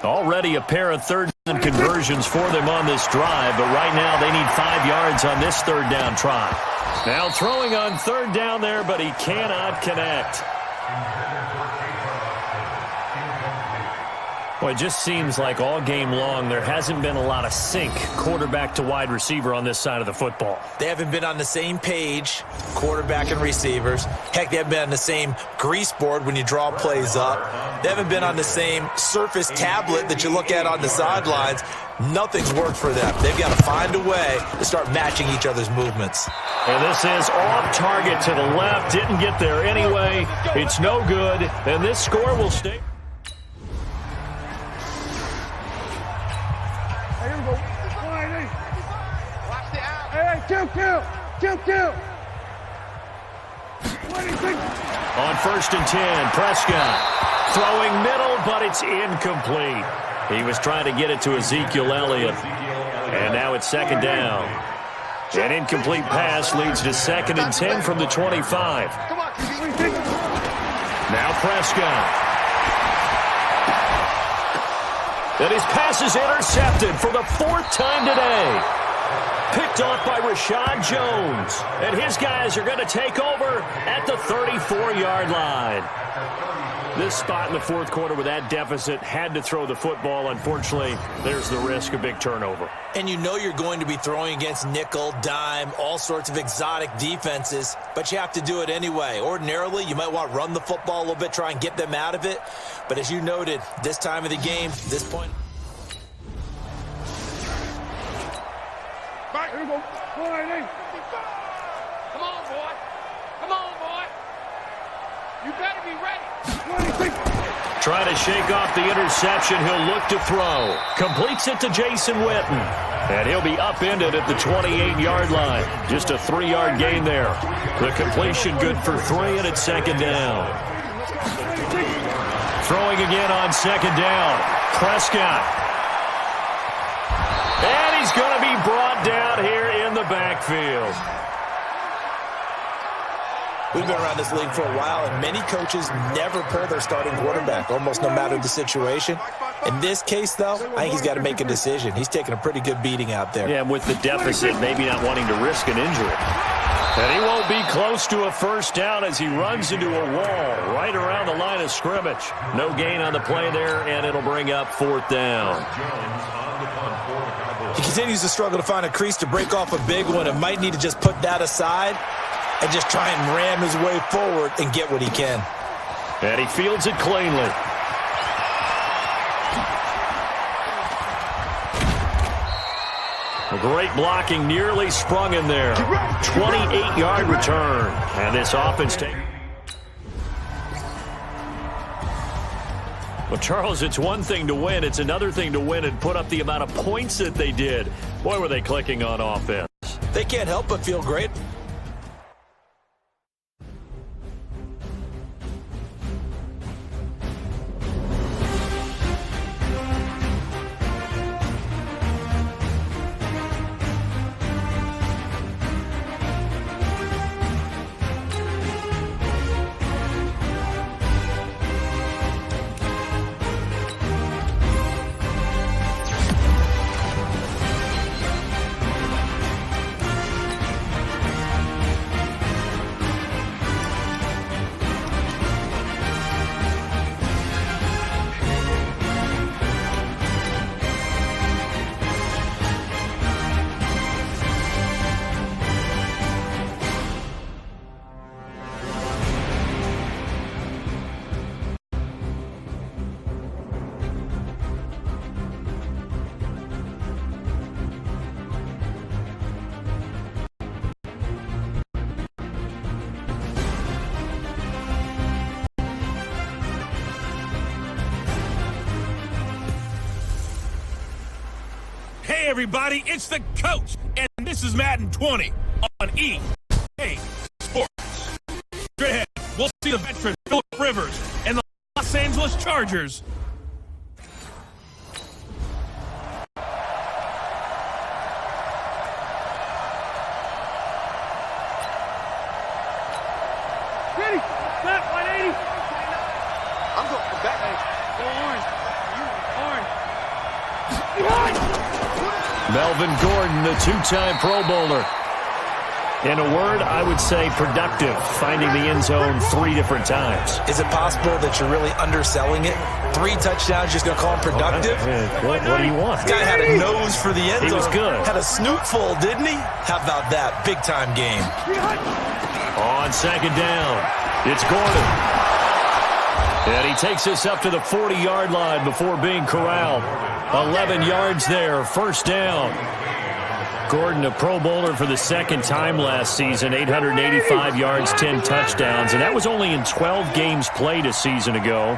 Already a pair of third down conversions for them on this drive, but right now they need 5 yards on this third down try. Now throwing on third down there, but he cannot connect. Well, it just seems like all game long there hasn't been a lot of sync quarterback to wide receiver on this side of the football. They haven't been on the same page, quarterback and receivers. Heck, they haven't been on the same grease board when you draw plays up. They haven't been on the same Surface tablet that you look at on the sidelines. Nothing's worked for them. They've got to find a way to start matching each other's movements. And this is off target to the left. Didn't get there anyway. It's no good. And this score will stay. Here we go. 198. Watch the out. Hey, kill. 26. On 1st and 10, Prescott throwing middle, but it's incomplete. He was trying to get it to Ezekiel Elliott. And now it's second down. An incomplete pass leads to 2nd and 10 from the 25. Now Prescott. And his pass is intercepted for the 4th time today. Picked off by Rashad Jones. And his guys are going to take over at the 34-yard line. This spot in the fourth quarter with that deficit had to throw the football. Unfortunately, there's the risk of big turnover. And you know you're going to be throwing against nickel, dime, all sorts of exotic defenses, but you have to do it anyway. Ordinarily, you might want to run the football a little bit, try and get them out of it. But as you noted, this time of the game, this point. Back. Here we go. Come on, boy. Come on, boy. You better be ready. Trying to shake off the interception. He'll look to throw. Completes it to Jason Witten. And he'll be upended at the 28-yard line. Just a 3-yard gain there. The completion good for 3, and it's second down. Throwing again on second down. Prescott. And he's going to be brought down here in the backfield. We've been around this league for a while, and many coaches never pull their starting quarterback, almost no matter the situation. In this case, though, I think he's got to make a decision. He's taking a pretty good beating out there. Yeah, and with the deficit, maybe not wanting to risk an injury. And he won't be close to a first down as he runs into a wall right around the line of scrimmage. No gain on the play there, and it'll bring up fourth down. He continues to struggle to find a crease to break off a big one and might need to just put that aside and just try and ram his way forward and get what he can. And he fields it cleanly. A great blocking, nearly sprung in there. 28-yard return. And this offense takes... Well, Charles, it's one thing to win. It's another thing to win and put up the amount of points that they did. Boy, were they clicking on offense. They can't help but feel great. Hey, everybody, it's the coach, and this is Madden 20 on EA Sports. Straight ahead, we'll see the veteran Phillip Rivers and the Los Angeles Chargers. Ready. Snap. 180. I'm going for back. Go orange. Orange. Behind. Melvin Gordon, the two-time Pro Bowler. In a word, I would say productive, finding the end zone 3 different times. Is it possible that you're really underselling it? 3 touchdowns, just going to call him productive? What do you want? This guy had a nose for the end zone. He was good. Had a snootful, didn't he? How about that? Big-time game. On second down, it's Gordon. And he takes us up to the 40-yard line before being corralled. 11 yards there, first down. Gordon, a Pro Bowler for the second time last season, 885 yards, 10 touchdowns, and that was only in 12 games played a season ago.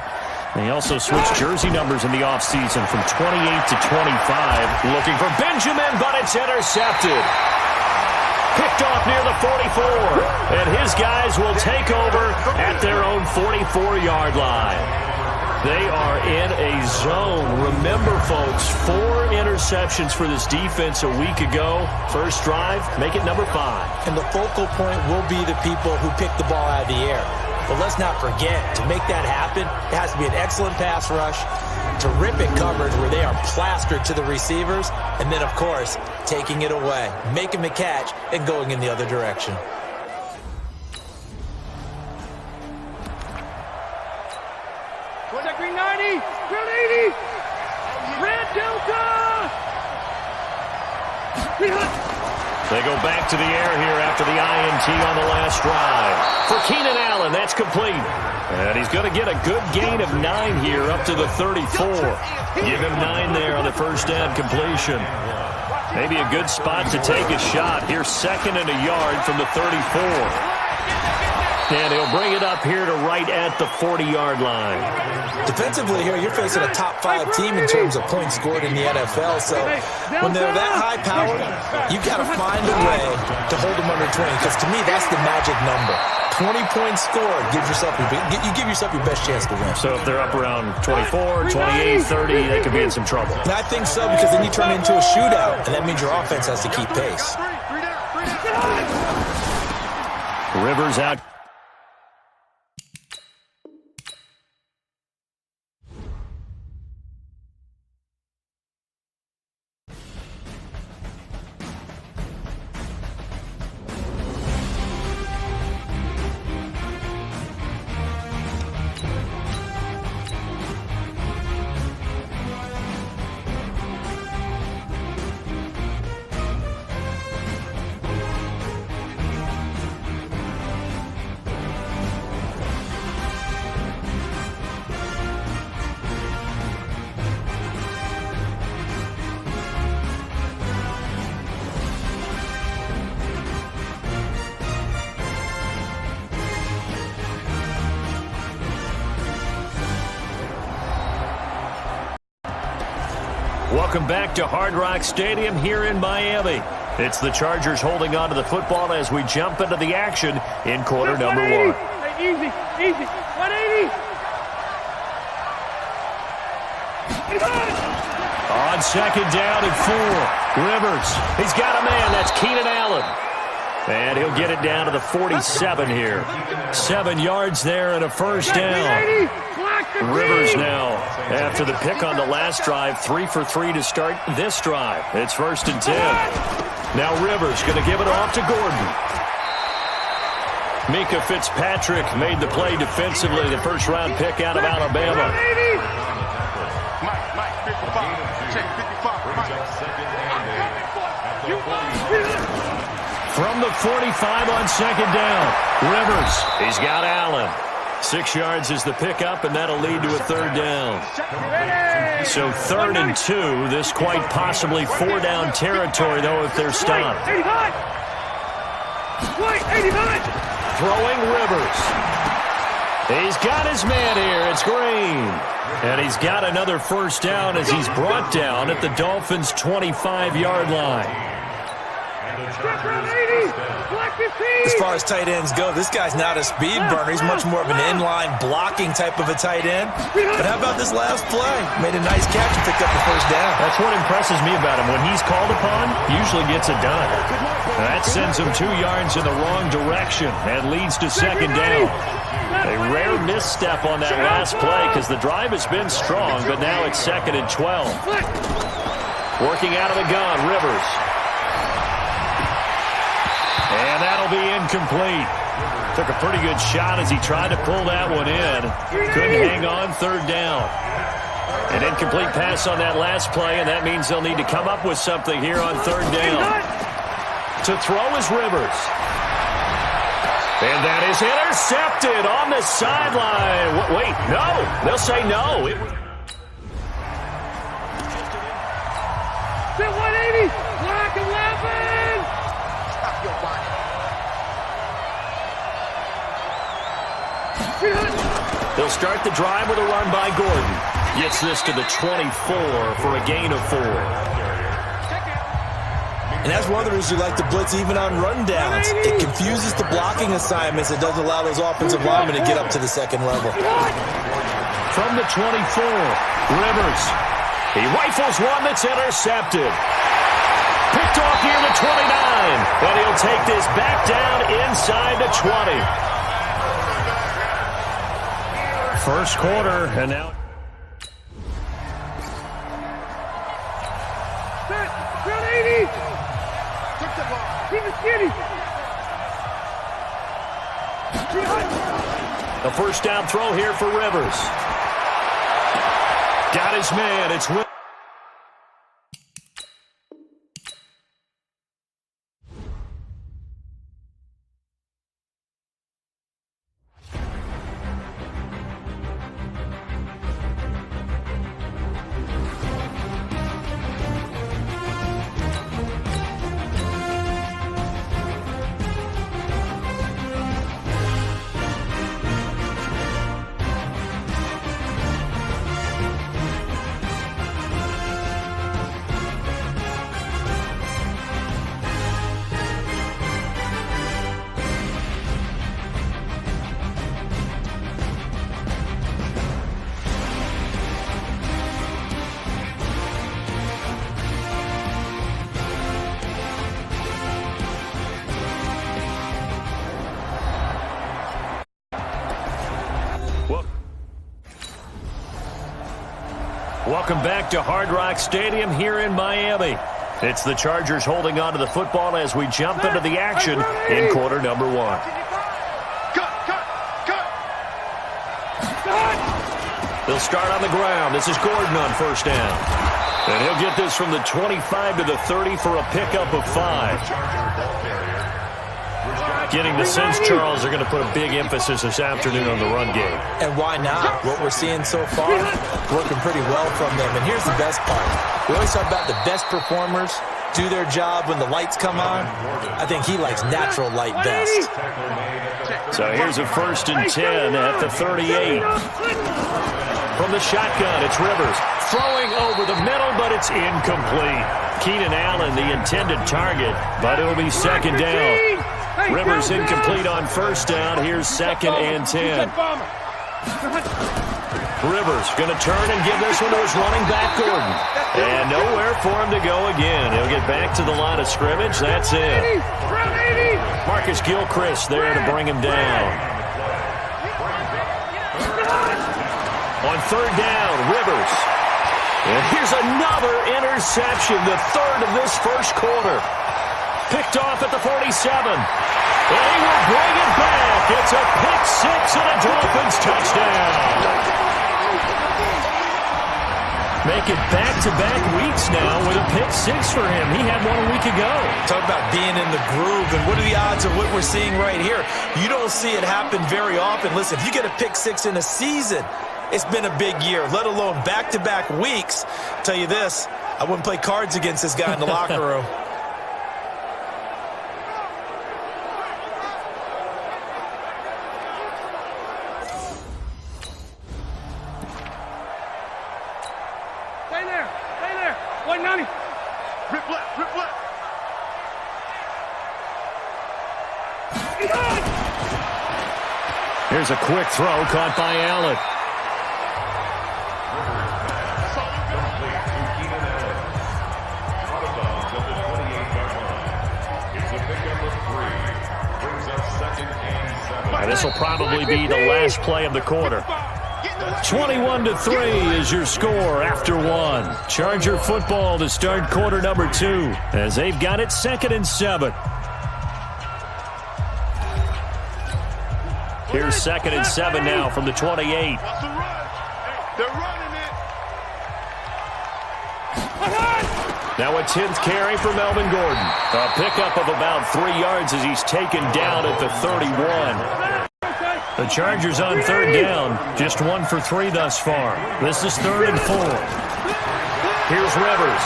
And he also switched jersey numbers in the offseason from 28 to 25. Looking for Benjamin, but it's intercepted. Picked off near the 44, and his guys will take over at their own 44-yard line. They are in a zone. Remember, folks, 4 interceptions for this defense a week ago. First drive, make it number 5. And the focal point will be the people who pick the ball out of the air. But let's not forget, to make that happen, it has to be an excellent pass rush, Terrific coverage where they are plastered to the receivers. And then, of course, taking it away, making the catch, and going in the other direction. Green 90, Red 80, Red Delta. They go back to the air here after the INT on the last drive. For Keenan Allen, that's complete. And he's going to get a good gain of 9 here up to the 34. Give him 9 there on the first down completion. Maybe a good spot to take a shot. Here's 2nd and a yard from the 34. And he'll bring it up here to right at the 40-yard line. Defensively here, you're facing a top 5 team in terms of points scored in the NFL. So when they're that high powered, you've got to find a way to hold them under 20. Because to me, that's the magic number. 20 points scored, you give yourself your best chance to win. So if they're up around 24, 28, 30, they could be in some trouble. And I think so, because then you turn into a shootout, and that means your offense has to keep pace. Rivers out. Welcome back to Hard Rock Stadium here in Miami. It's the Chargers holding on to the football as we jump into the action in quarter number 1. Easy, 180. On 2nd down and 4. Rivers, he's got a man. That's Keenan Allen. And he'll get it down to the 47 here. 7 yards there and a first down. Rivers now, after the pick on the last drive, 3 for 3 to start this drive. It's 1st and 10. Now Rivers going to give it off to Gordon. Mika Fitzpatrick made the play defensively, the first-round pick out of Alabama. From the 45 on 2nd down, Rivers, he's got Allen. 6 yards is the pickup, and that'll lead to a 3rd down. So 3rd and 2, this quite possibly 4-down territory, though, if they're stopped. Throwing Rivers. He's got his man here. It's Green. And he's got another first down as he's brought down at the Dolphins' 25-yard line. As far as tight ends go, this guy's not a speed burner. He's much more of an inline blocking type of a tight end. But how about this last play? Made a nice catch and picked up the first down. That's what impresses me about him. When he's called upon, usually gets it done. That sends him 2 yards in the wrong direction and leads to 2nd down. A rare misstep on that last play because the drive has been strong, but now it's 2nd and 12. Working out of the gun, Rivers. And that'll be incomplete. Took a pretty good shot as he tried to pull that one in. Couldn't hang on, 3rd down. An incomplete pass on that last play, and that means they'll need to come up with something here on 3rd down. To throw is Rivers. And that is intercepted on the sideline. Wait, no. They'll say no. 180, block 11. Stop your body. They'll start the drive with a run by Gordon. Gets this to the 24 for a gain of 4. And that's one of the reasons you like to blitz even on rundowns. It confuses the blocking assignments. It doesn't allow those offensive linemen to get up to the 2nd level. From the 24, Rivers. He rifles one that's intercepted. Picked off near the 29. And he'll take this back down inside the 20. First quarter, and now 180. Took the ball. Keep it skinny. A first down throw here for Rivers. Got his man. It's Will. Welcome back to Hard Rock Stadium here in Miami. It's the Chargers holding on to the football as we jump into the action in quarter number 1. They'll start on the ground. This is Gordon on first down. And he'll get this from the 25 to the 30 for a pickup of 5. Getting the sense, Charles, they're going to put a big emphasis this afternoon on the run game. And why not? What we're seeing so far, working pretty well from them. And here's the best part. We always talk about the best performers do their job when the lights come on. I think he likes natural light best. So here's a 1st and 10 at the 38. From the shotgun, it's Rivers. Throwing over the middle, but it's incomplete. Keenan Allen, the intended target, but it'll be 2nd down. Rivers incomplete on 1st down. Here's 2nd and 10. Rivers going to turn and give this one to his running back, Gordon. And nowhere for him to go again. He'll get back to the line of scrimmage. That's it. Marcus Gilchrist there to bring him down. On 3rd down, Rivers. And here's another interception, the 3rd of this first quarter. Picked off at the 47. And he will bring it back. It's a pick 6 and a Dolphins touchdown. Make it back-to-back weeks now with a pick 6 for him. He had one a week ago. Talk about being in the groove, and what are the odds of what we're seeing right here? You don't see it happen very often. Listen, if you get a pick 6 in a season, it's been a big year, let alone back-to-back weeks. I'll tell you this, I wouldn't play cards against this guy in the locker room. Stay there. 190. Rip left. Here's a quick throw caught by Allen. And this will probably be the last play of the quarter. 21-3 is your score after 1. Charger football to start quarter number 2 as they've got it 2nd and 7. Here's 2nd and 7 now from the 28. They're running it. Now a 10th carry for Melvin Gordon. A pickup of about 3 yards as he's taken down at the 31. The Chargers on 3rd down, just 1 for 3 thus far. This is 3rd and 4. Here's Rivers.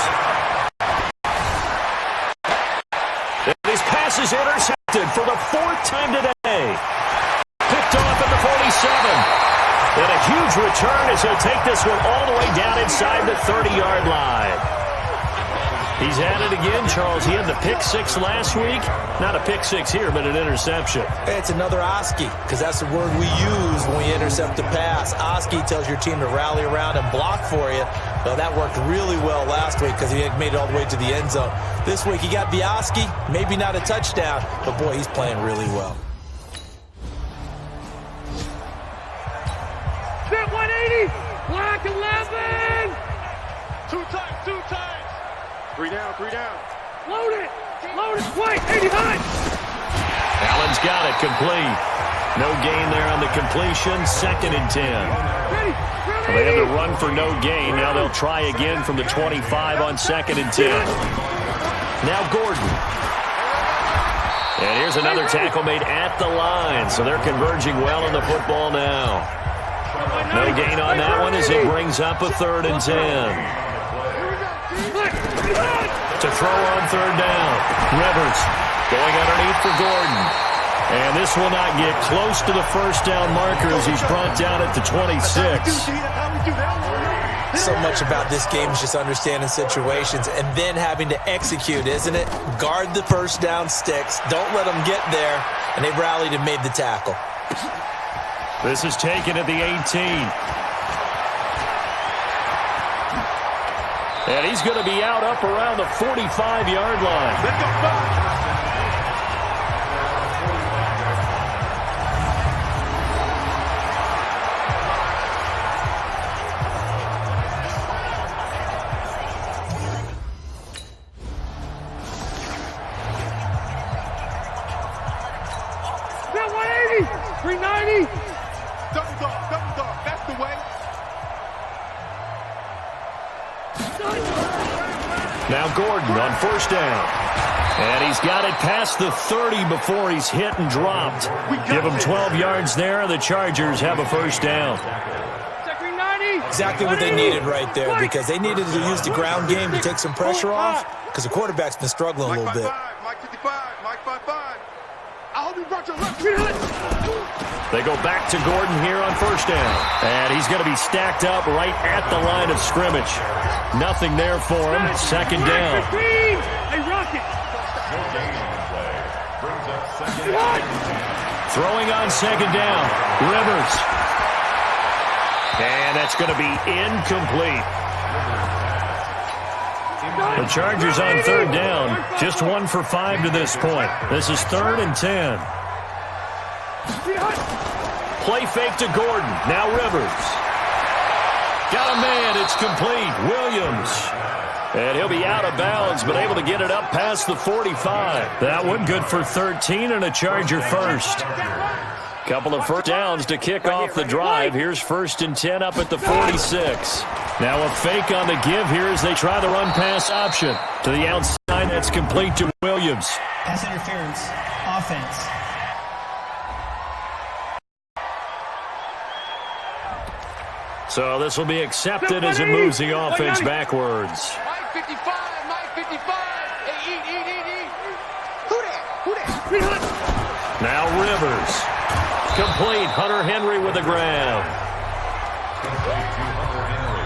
And his pass is intercepted for the 4th time today. Picked off at the 47. And a huge return as he'll take this one all the way down inside the 30-yard line. He's at it again, Charles. He had the pick 6 last week. Not a pick 6 here, but an interception. It's another Oski, because that's the word we use when we intercept a pass. Oski tells your team to rally around and block for you. Well, that worked really well last week because he had made it all the way to the end zone. This week he got the Oski, maybe not a touchdown, but boy, he's playing really well. Set 180. Block 11. Two times. 3 down. Load it! Load it! Wait! 89! Allen's got it complete. No gain there on the completion. 2nd and 10. Ready! Well, they had to run for no gain. Now they'll try again from the 25 on 2nd and 10. Now Gordon. And here's another tackle made at the line. So they're converging well on the football now. No gain on that one as it brings up a 3rd and 10. To throw on 3rd down. Rivers going underneath for Gordon. And this will not get close to the first down marker as he's brought down at the 26. So much about this game is just understanding situations and then having to execute, isn't it? Guard the first down sticks. Don't let them get there. And they rallied and made the tackle. This is taken at the 18. And he's going to be out up around the 45-yard line. Let's go, Now 180! 390! Double dog, that's the way. Now Gordon on 1st down. And he's got it past the 30 before he's hit and dropped. Give him 12 yards there. The Chargers have a 1st down. Exactly what they needed right there, because they needed to use the ground game to take some pressure off, because the quarterback's been struggling a little bit. Mike 55, Mike 55. I hope you brought your left. They go back to Gordon here on 1st down. And he's going to be stacked up right at the line of scrimmage. Nothing there for him. 2nd down. Hey, Rocket. Throwing on 2nd down. Rivers. And that's going to be incomplete. The Chargers on 3rd down. Just 1 for 5 to this point. This is 3rd and 10. Play fake to Gordon. Now Rivers. Got a man. It's complete. Williams. And he'll be out of bounds, but able to get it up past the 45. That one good for 13 and a Charger first. Couple of 1st downs to kick off the drive. Here's 1st and 10 up at the 46. Now a fake on the give here as they try the run-pass option. To the outside, that's complete to Williams. Pass interference. Offense. So this will be accepted as it moves the offense backwards. Mike 55, Mike 55. Hey, eat. Who that? Now Rivers. Complete. Hunter Henry with the grab.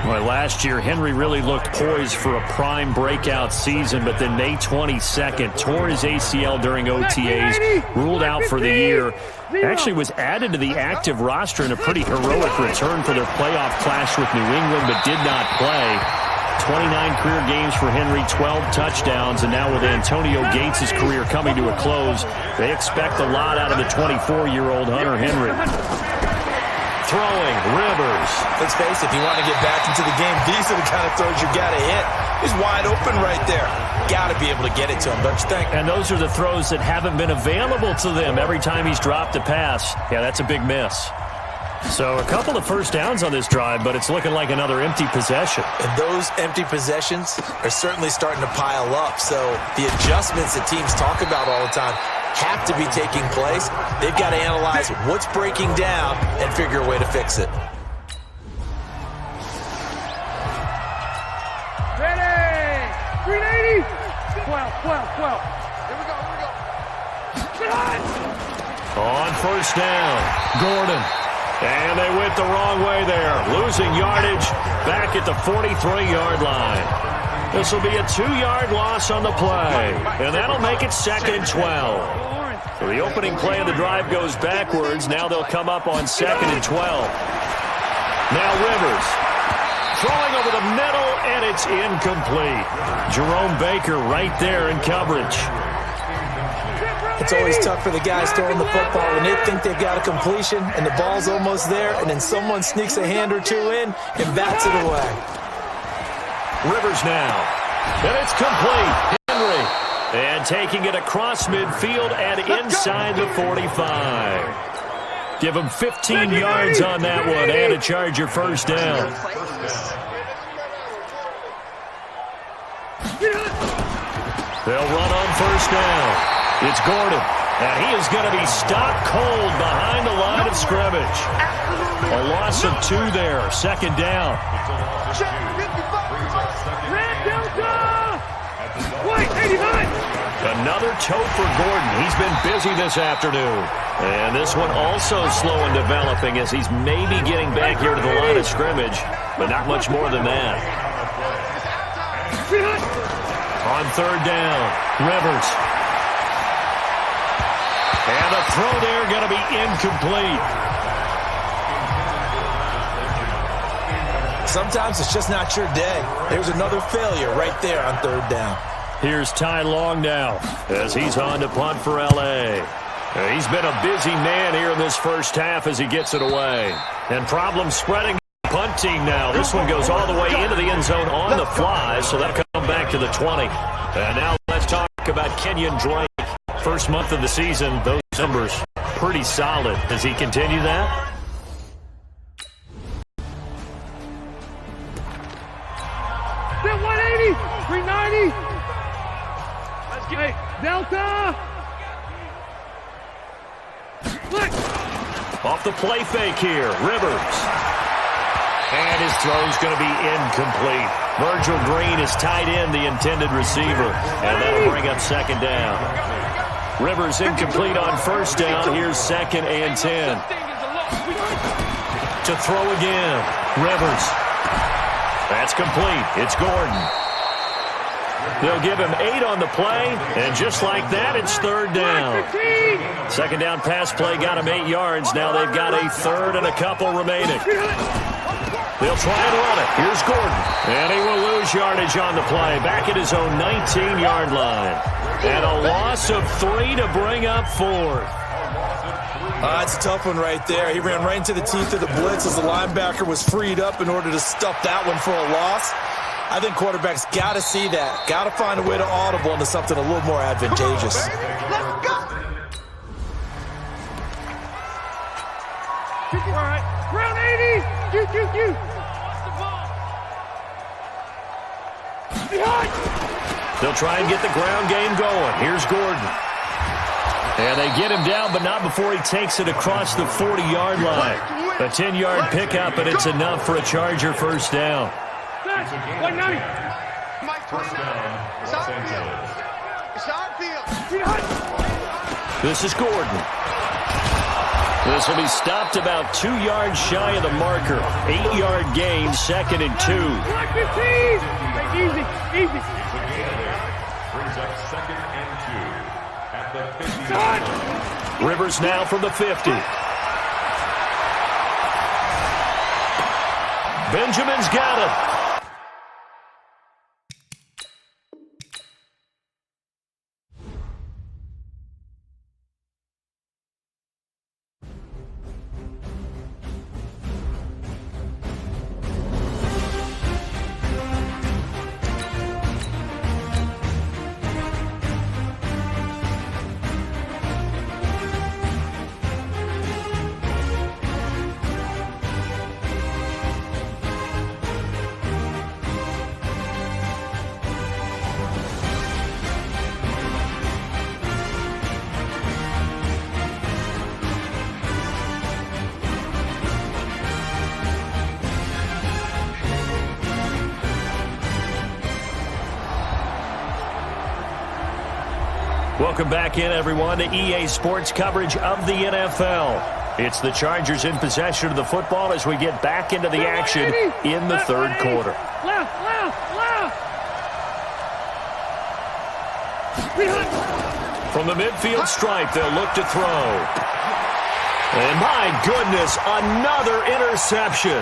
Well, last year, Henry really looked poised for a prime breakout season, but then May 22nd, tore his ACL during OTAs, ruled out for the year. Actually was added to the active roster in a pretty heroic return for their playoff clash with New England, but did not play. 29 career games for Henry, 12 touchdowns, and now with Antonio Gates' career coming to a close, they expect a lot out of the 24-year-old Hunter Henry. Throwing, Rivers. Let's face it, if you want to get back into the game, these are the kind of throws you got to hit. He's wide open right there. Got to be able to get it to him, don't you think? And those are the throws that haven't been available to them every time he's dropped a pass. Yeah, that's a big miss. So a couple of 1st downs on this drive, but it's looking like another empty possession. And those empty possessions are certainly starting to pile up. So the adjustments that teams talk about all the time have to be taking place. They've got to analyze what's breaking down and figure a way to fix it. Ready! 380! 12. Here we go. Get on! On 1st down, Gordon. And they went the wrong way there. Losing yardage back at the 43-yard line. This will be a 2-yard loss on the play. And that'll make it 2nd and 12. So the opening play of the drive goes backwards. Now they'll come up on 2nd and 12. Now Rivers. Throwing over the middle, and it's incomplete. Jerome Baker right there in coverage. It's always tough for the guys throwing the football when they think they've got a completion and the ball's almost there, and then someone sneaks a hand or two in and bats it away. Rivers now. And it's complete. Henry And taking it across midfield and inside the 45. Give him 15 yards on that one and a Charger first down. They'll run on first down. It's Gordon. And he is going to be stopped cold behind the line of scrimmage. A loss of 2 there. Second down. Another tote for Gordon. He's been busy this afternoon. And this one also slow in developing as he's maybe getting back here to the line of scrimmage, but not much more than that. On third down, Rivers. And the throw there going to be incomplete. Sometimes it's just not your day. There's another failure right there on third down. Here's Ty Long now as he's on to punt for L.A. He's been a busy man here in this first half as he gets it away. And problem spreading punt team now. This one goes all the way into the end zone on the fly, so that'll come back to the 20. And now let's talk about Kenyon Drake. First month of the season, those numbers pretty solid. Does he continue that? Get 180, 390. Let's get it. Delta. Look. Off the play fake here, Rivers. And his throw's going to be incomplete. Virgil Green is tied in, the intended receiver. And that'll bring up second down. Rivers incomplete on first down. Here's second and 10. To throw again. Rivers. That's complete. It's Gordon. They'll give him 8 on the play, and just like that, it's third down. Second down pass play got him 8 yards. Now they've got a third and a couple remaining. They'll try and run it. Here's Gordon. And he will lose yardage on the play. Back at his own 19-yard line. And a loss of 3 to bring up fourth. That's a tough one right there. He ran right into the teeth of the blitz as the linebacker was freed up in order to stuff that one for a loss. I think quarterbacks got to see that. Got to find a way to audible into something a little more advantageous. Let's go. All right. Round 80. Q. They'll try and get the ground game going. Here's Gordon. And they get him down, but not before he takes it across the 40-yard line. A 10-yard pickup, and it's enough for a Charger first down. 190. This is Gordon. This will be stopped about 2 yards shy of the marker. 8-yard gain, second and 2. Easy. Brings up second and 2 at the 50. Rivers now from the 50. Benjamin's got it. Welcome back in, everyone, to EA Sports coverage of the NFL. It's the Chargers in possession of the football as we get back into the action in the third quarter. Left. From the midfield stripe, they'll look to throw. And my goodness, another interception.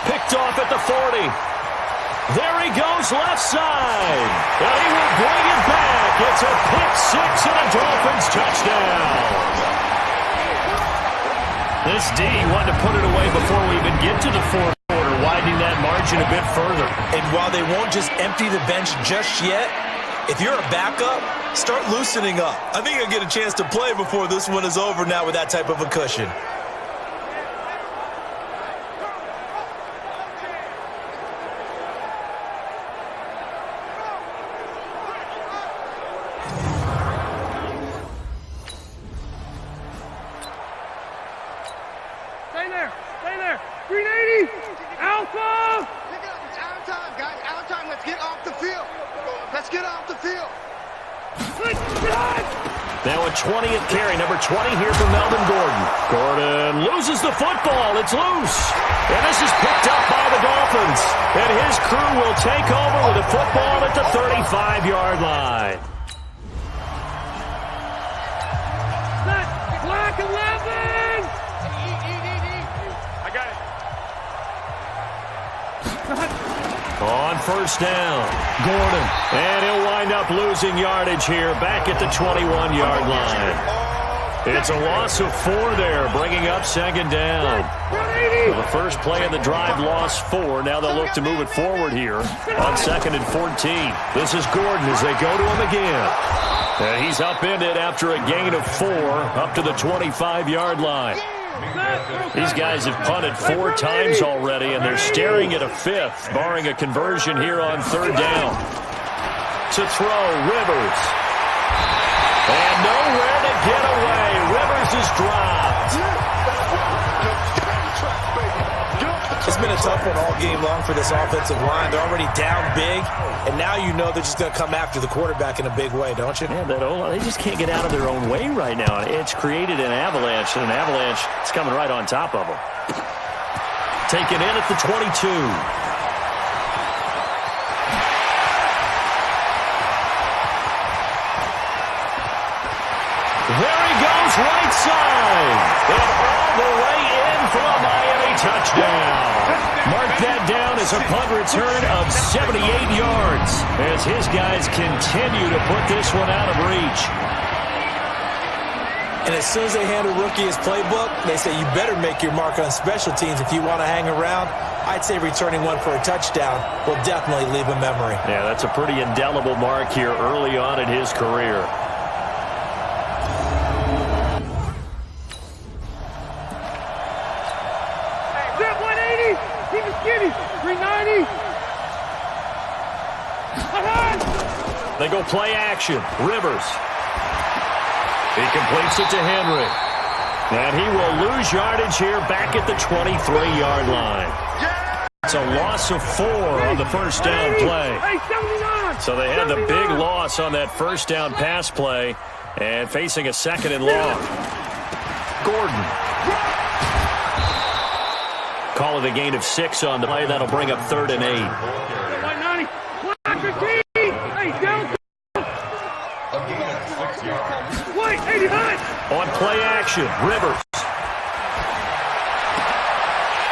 Picked off at the 40. There he goes, left side. And he will bring it back. It's a pick six and a Dolphins touchdown. This D wanted to put it away before we even get to the fourth quarter, widening that margin a bit further. And while they won't just empty the bench just yet, If you're a backup, start loosening up. I think you'll get a chance to play before this one is over now with that type of a cushion. Stay there. Stay there. 380. Alpha. It's out of time, guys. Out of time. Let's get off the field. Let's get off the field. Now a 20th carry, number 20 here for Melvin Gordon. Gordon loses the football. It's loose. And this is picked up by the Dolphins. And his crew will take over with the football at the 35-yard line. Black 11. I got it. On first down, Gordon. And he'll wind up losing yardage here back at the 21-yard line. It's a loss of 4 there, bringing up second down. Well, the first play of the drive lost 4. Now they'll look to move it forward here on 2nd and 14. This is Gordon as they go to him again. And he's upended after a gain of 4 up to the 25-yard line. These guys have punted 4 times already, and they're staring at a 5th, barring a conversion here on 3rd down. To throw, Rivers. And nowhere to get away. Rivers is dropped. It's been a tough one all game long for this offensive line. They're already down big, and now you know they're just going to come after the quarterback in a big way, don't you? Yeah, they just can't get out of their own way right now. It's created an avalanche, and an avalanche is coming right on top of them. Taken in at the 22. There he goes, right side. And all the way in for a Miami touchdown. Mark that down as a punt return of 78 yards as his guys continue to put this one out of reach. And as soon as they hand a rookie his playbook, they say you better make your mark on special teams if you want to hang around. I'd say returning one for a touchdown will definitely leave a memory. Yeah, that's a pretty indelible mark here early on in his career. Keep it skinny. 390. They go play action. Rivers. He completes it to Henry. And he will lose yardage here back at the 23-yard line. It's a loss of 4 on the first down play. So they had the big loss on that first down pass play and facing a 2nd and long. Gordon. Call it a gain of 6 on the play. That'll bring up 3rd and 8. On play action, Rivers.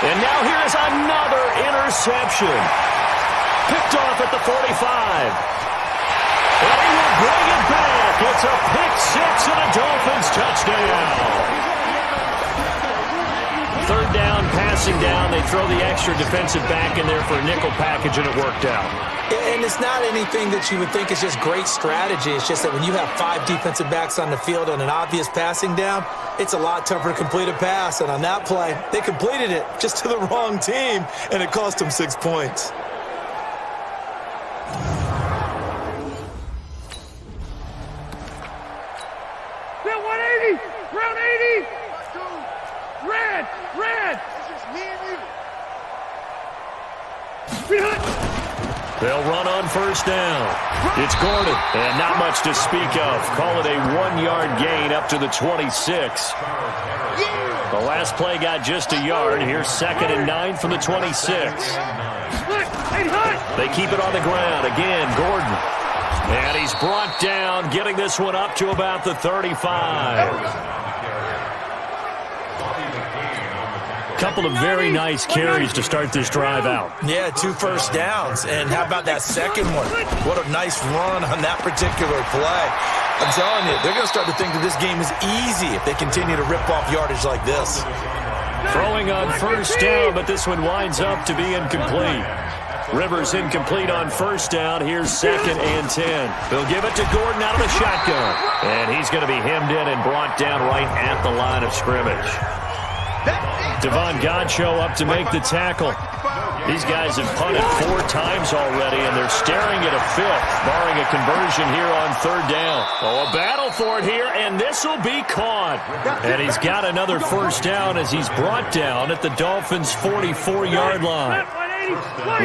And now here is another interception. Picked off at the 45. And he will bring it back. It's a pick 6 and a Dolphins touchdown. 3rd down, passing down. They throw the extra defensive back in there for a nickel package, and it worked out. And it's not anything that you would think is just great strategy. It's just that when you have 5 defensive backs on the field on an obvious passing down, it's a lot tougher to complete a pass. And on that play, they completed it just to the wrong team, and it cost them 6 points. Bill 180! Round 80! Red! Red! This is me and you. They'll run on first down. It's Gordon, and not much to speak of. Call it a 1-yard gain up to the 26. The last play got just a yard. Here's 2nd and 9 from the 26. They keep it on the ground. Again, Gordon. And he's brought down, getting this one up to about the 35. Couple of very nice carries to start this drive out. Yeah, 2 first downs. And how about that second one? What a nice run on that particular play. I'm telling you, they're going to start to think that this game is easy if they continue to rip off yardage like this. Throwing on first down, but this one winds up to be incomplete. Rivers incomplete on first down. Here's 2nd and 10. They'll give it to Gordon out of the shotgun. And he's going to be hemmed in and brought down right at the line of scrimmage. Devon Godchaux up to make the tackle. These guys have punted 4 times already, and they're staring at a 5th, barring a conversion here on 3rd down. Oh, a battle for it here, and this will be caught. And he's got another first down as he's brought down at the Dolphins' 44-yard line.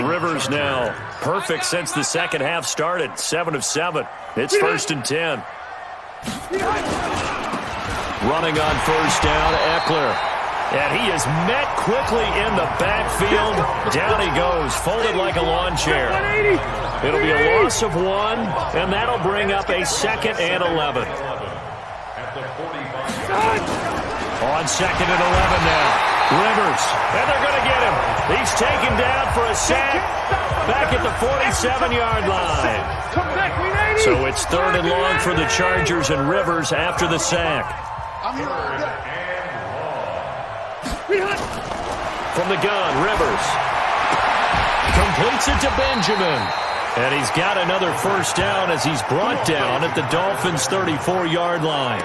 Rivers now perfect since the second half started, 7 of 7. It's 1st and 10. Running on first down, Eckler. And he is met quickly in the backfield. Down he goes, folded like a lawn chair. It'll be a loss of 1, and that'll bring up a 2nd and 11. On 2nd and 11 now. Rivers, and they're going to get him. He's taken down for a sack back at the 47-yard line. So it's 3rd and long for the Chargers, and Rivers after the sack. From the gun, Rivers completes it to Benjamin. And he's got another first down as he's brought down at the Dolphins' 34-yard line.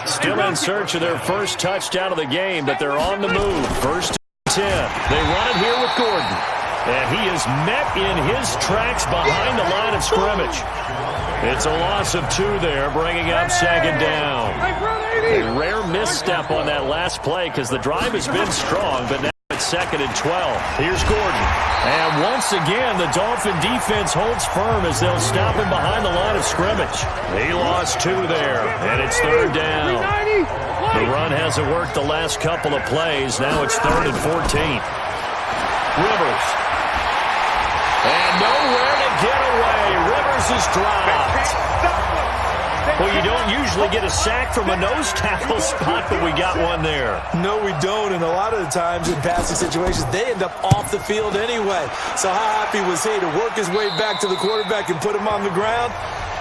Still in search of their first touchdown of the game, but they're on the move. 1st and 10. They run it here with Gordon. And he is met in his tracks behind the line of scrimmage. It's a loss of 2 there, bringing up 2nd down. A rare misstep on that last play because the drive has been strong, but now it's 2nd and 12. Here's Gordon. And once again, the Dolphin defense holds firm as they'll stop him behind the line of scrimmage. He lost 2 there, and it's 3rd down. The run hasn't worked the last couple of plays. Now it's 3rd and 14. Rivers. And nowhere to get away. Rivers is dropped. Well, you don't usually get a sack from a nose tackle spot, but we got one there. No, we don't, and a lot of the times in passing situations, they end up off the field anyway. So how happy was he to work his way back to the quarterback and put him on the ground?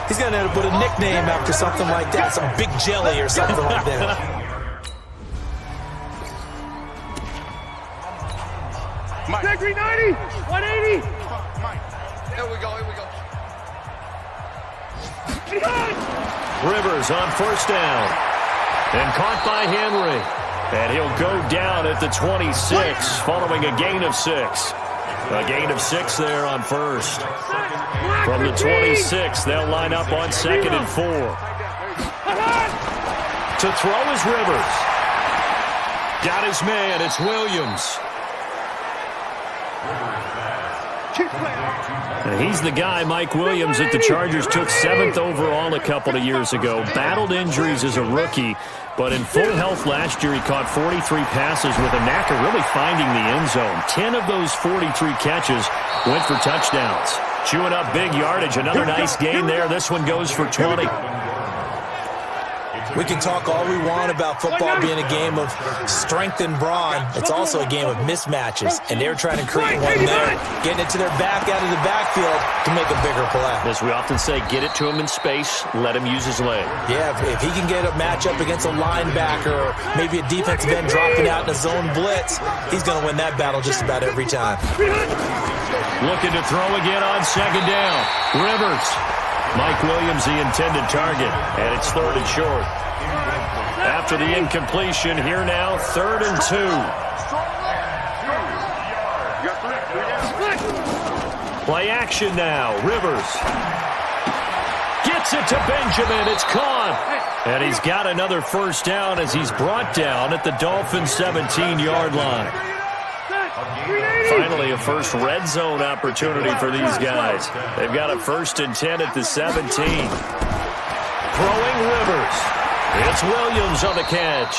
He's going to have to put a nickname after something like that, some Big Jelly or something like that. Mike. 390, 180. Here we go. Rivers on first down. And caught by Henry. And he'll go down at the 26 following a gain of 6. A gain of 6 there on first. From the 26, they'll line up on 2nd and 4. To throw is Rivers. Got his man. It's Williams. And he's the guy, Mike Williams, that the Chargers took 7th overall a couple of years ago. Battled injuries as a rookie, but in full health last year, he caught 43 passes with a knack of really finding the end zone. 10 of those 43 catches went for touchdowns. Chewing up big yardage. Another nice gain there. This one goes for 20. We can talk all we want about football being a game of strength and brawn. It's also a game of mismatches, and they're trying to create one there, getting it to their back out of the backfield to make a bigger play. As we often say, get it to him in space, let him use his leg. Yeah, if he can get a matchup against a linebacker or maybe a defensive end dropping out in a zone blitz, he's going to win that battle just about every time. Looking to throw again on 2nd down. Rivers. Mike Williams, the intended target, and it's 3rd and short. After the incompletion, here now, 3rd and 2. Play action now. Rivers gets it to Benjamin. It's caught. And he's got another first down as he's brought down at the Dolphins' 17-yard line. Finally, a first red zone opportunity for these guys. They've got a 1st and 10 at the 17. Throwing Rivers. It's Williams on the catch.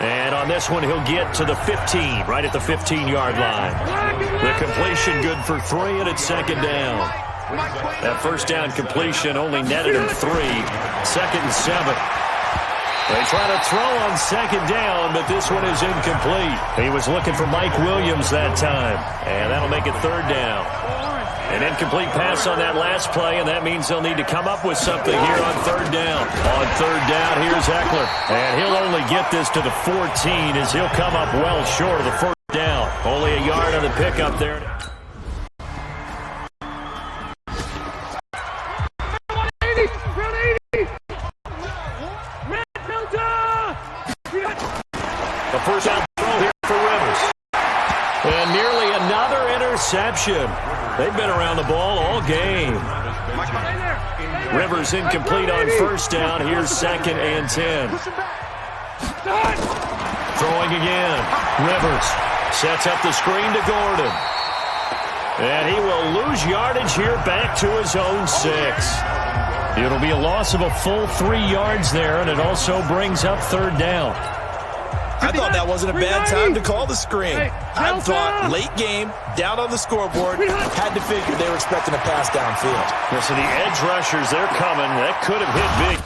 And on this one, he'll get to the 15, right at the 15-yard line. The completion good for 3, and it's 2nd down. That first down completion only netted him 3. 2nd and 7. They try to throw on 2nd down, but this one is incomplete. He was looking for Mike Williams that time, and that'll make it 3rd down. An incomplete pass on that last play, and that means they'll need to come up with something here on 3rd down. On 3rd down, here's Eckler, and he'll only get this to the 14 as he'll come up well short of the first down. Only a yard on the pickup there. The first down throw here for Rivers. And nearly another interception. They've been around the ball all game. Rivers incomplete on first down. Here's 2nd and 10. Throwing again. Rivers sets up the screen to Gordon. And he will lose yardage here back to his own 6. It'll be a loss of a full 3 yards there, and it also brings up 3rd down. I thought that wasn't a bad time to call the screen. I thought late game, down on the scoreboard, had to figure they were expecting a pass downfield. So the edge rushers, they're coming. That could have hit big.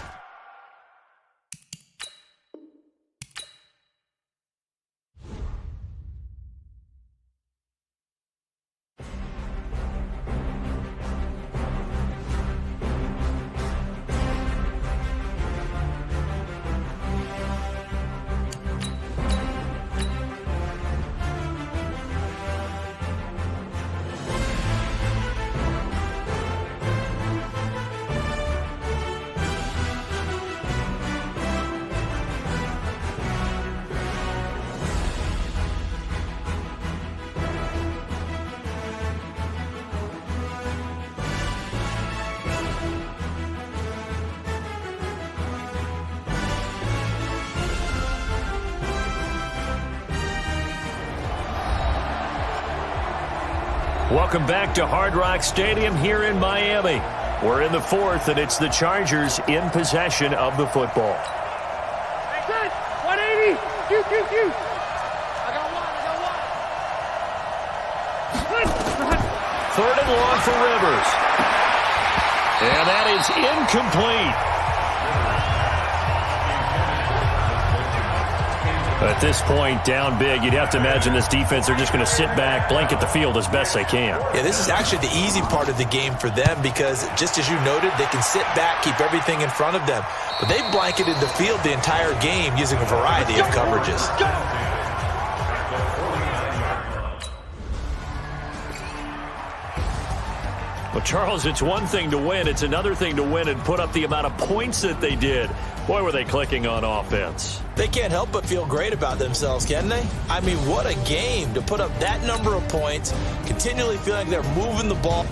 Welcome back to Hard Rock Stadium here in Miami. We're in the 4th, and it's the Chargers in possession of the football. 180. Q. I got one. 3rd and long for Rivers. And that is incomplete. At this point, down big, you'd have to imagine this defense, they're just going to sit back, blanket the field as best they can. Yeah, this is actually the easy part of the game for them because, just as you noted, they can sit back, keep everything in front of them. But they've blanketed the field the entire game using a variety of coverages. Well, Charles, it's one thing to win. It's another thing to win and put up the amount of points that they did. Boy, were they clicking on offense. They can't help but feel great about themselves, can they? I mean, what a game to put up that number of points, continually feeling like they're moving the ball.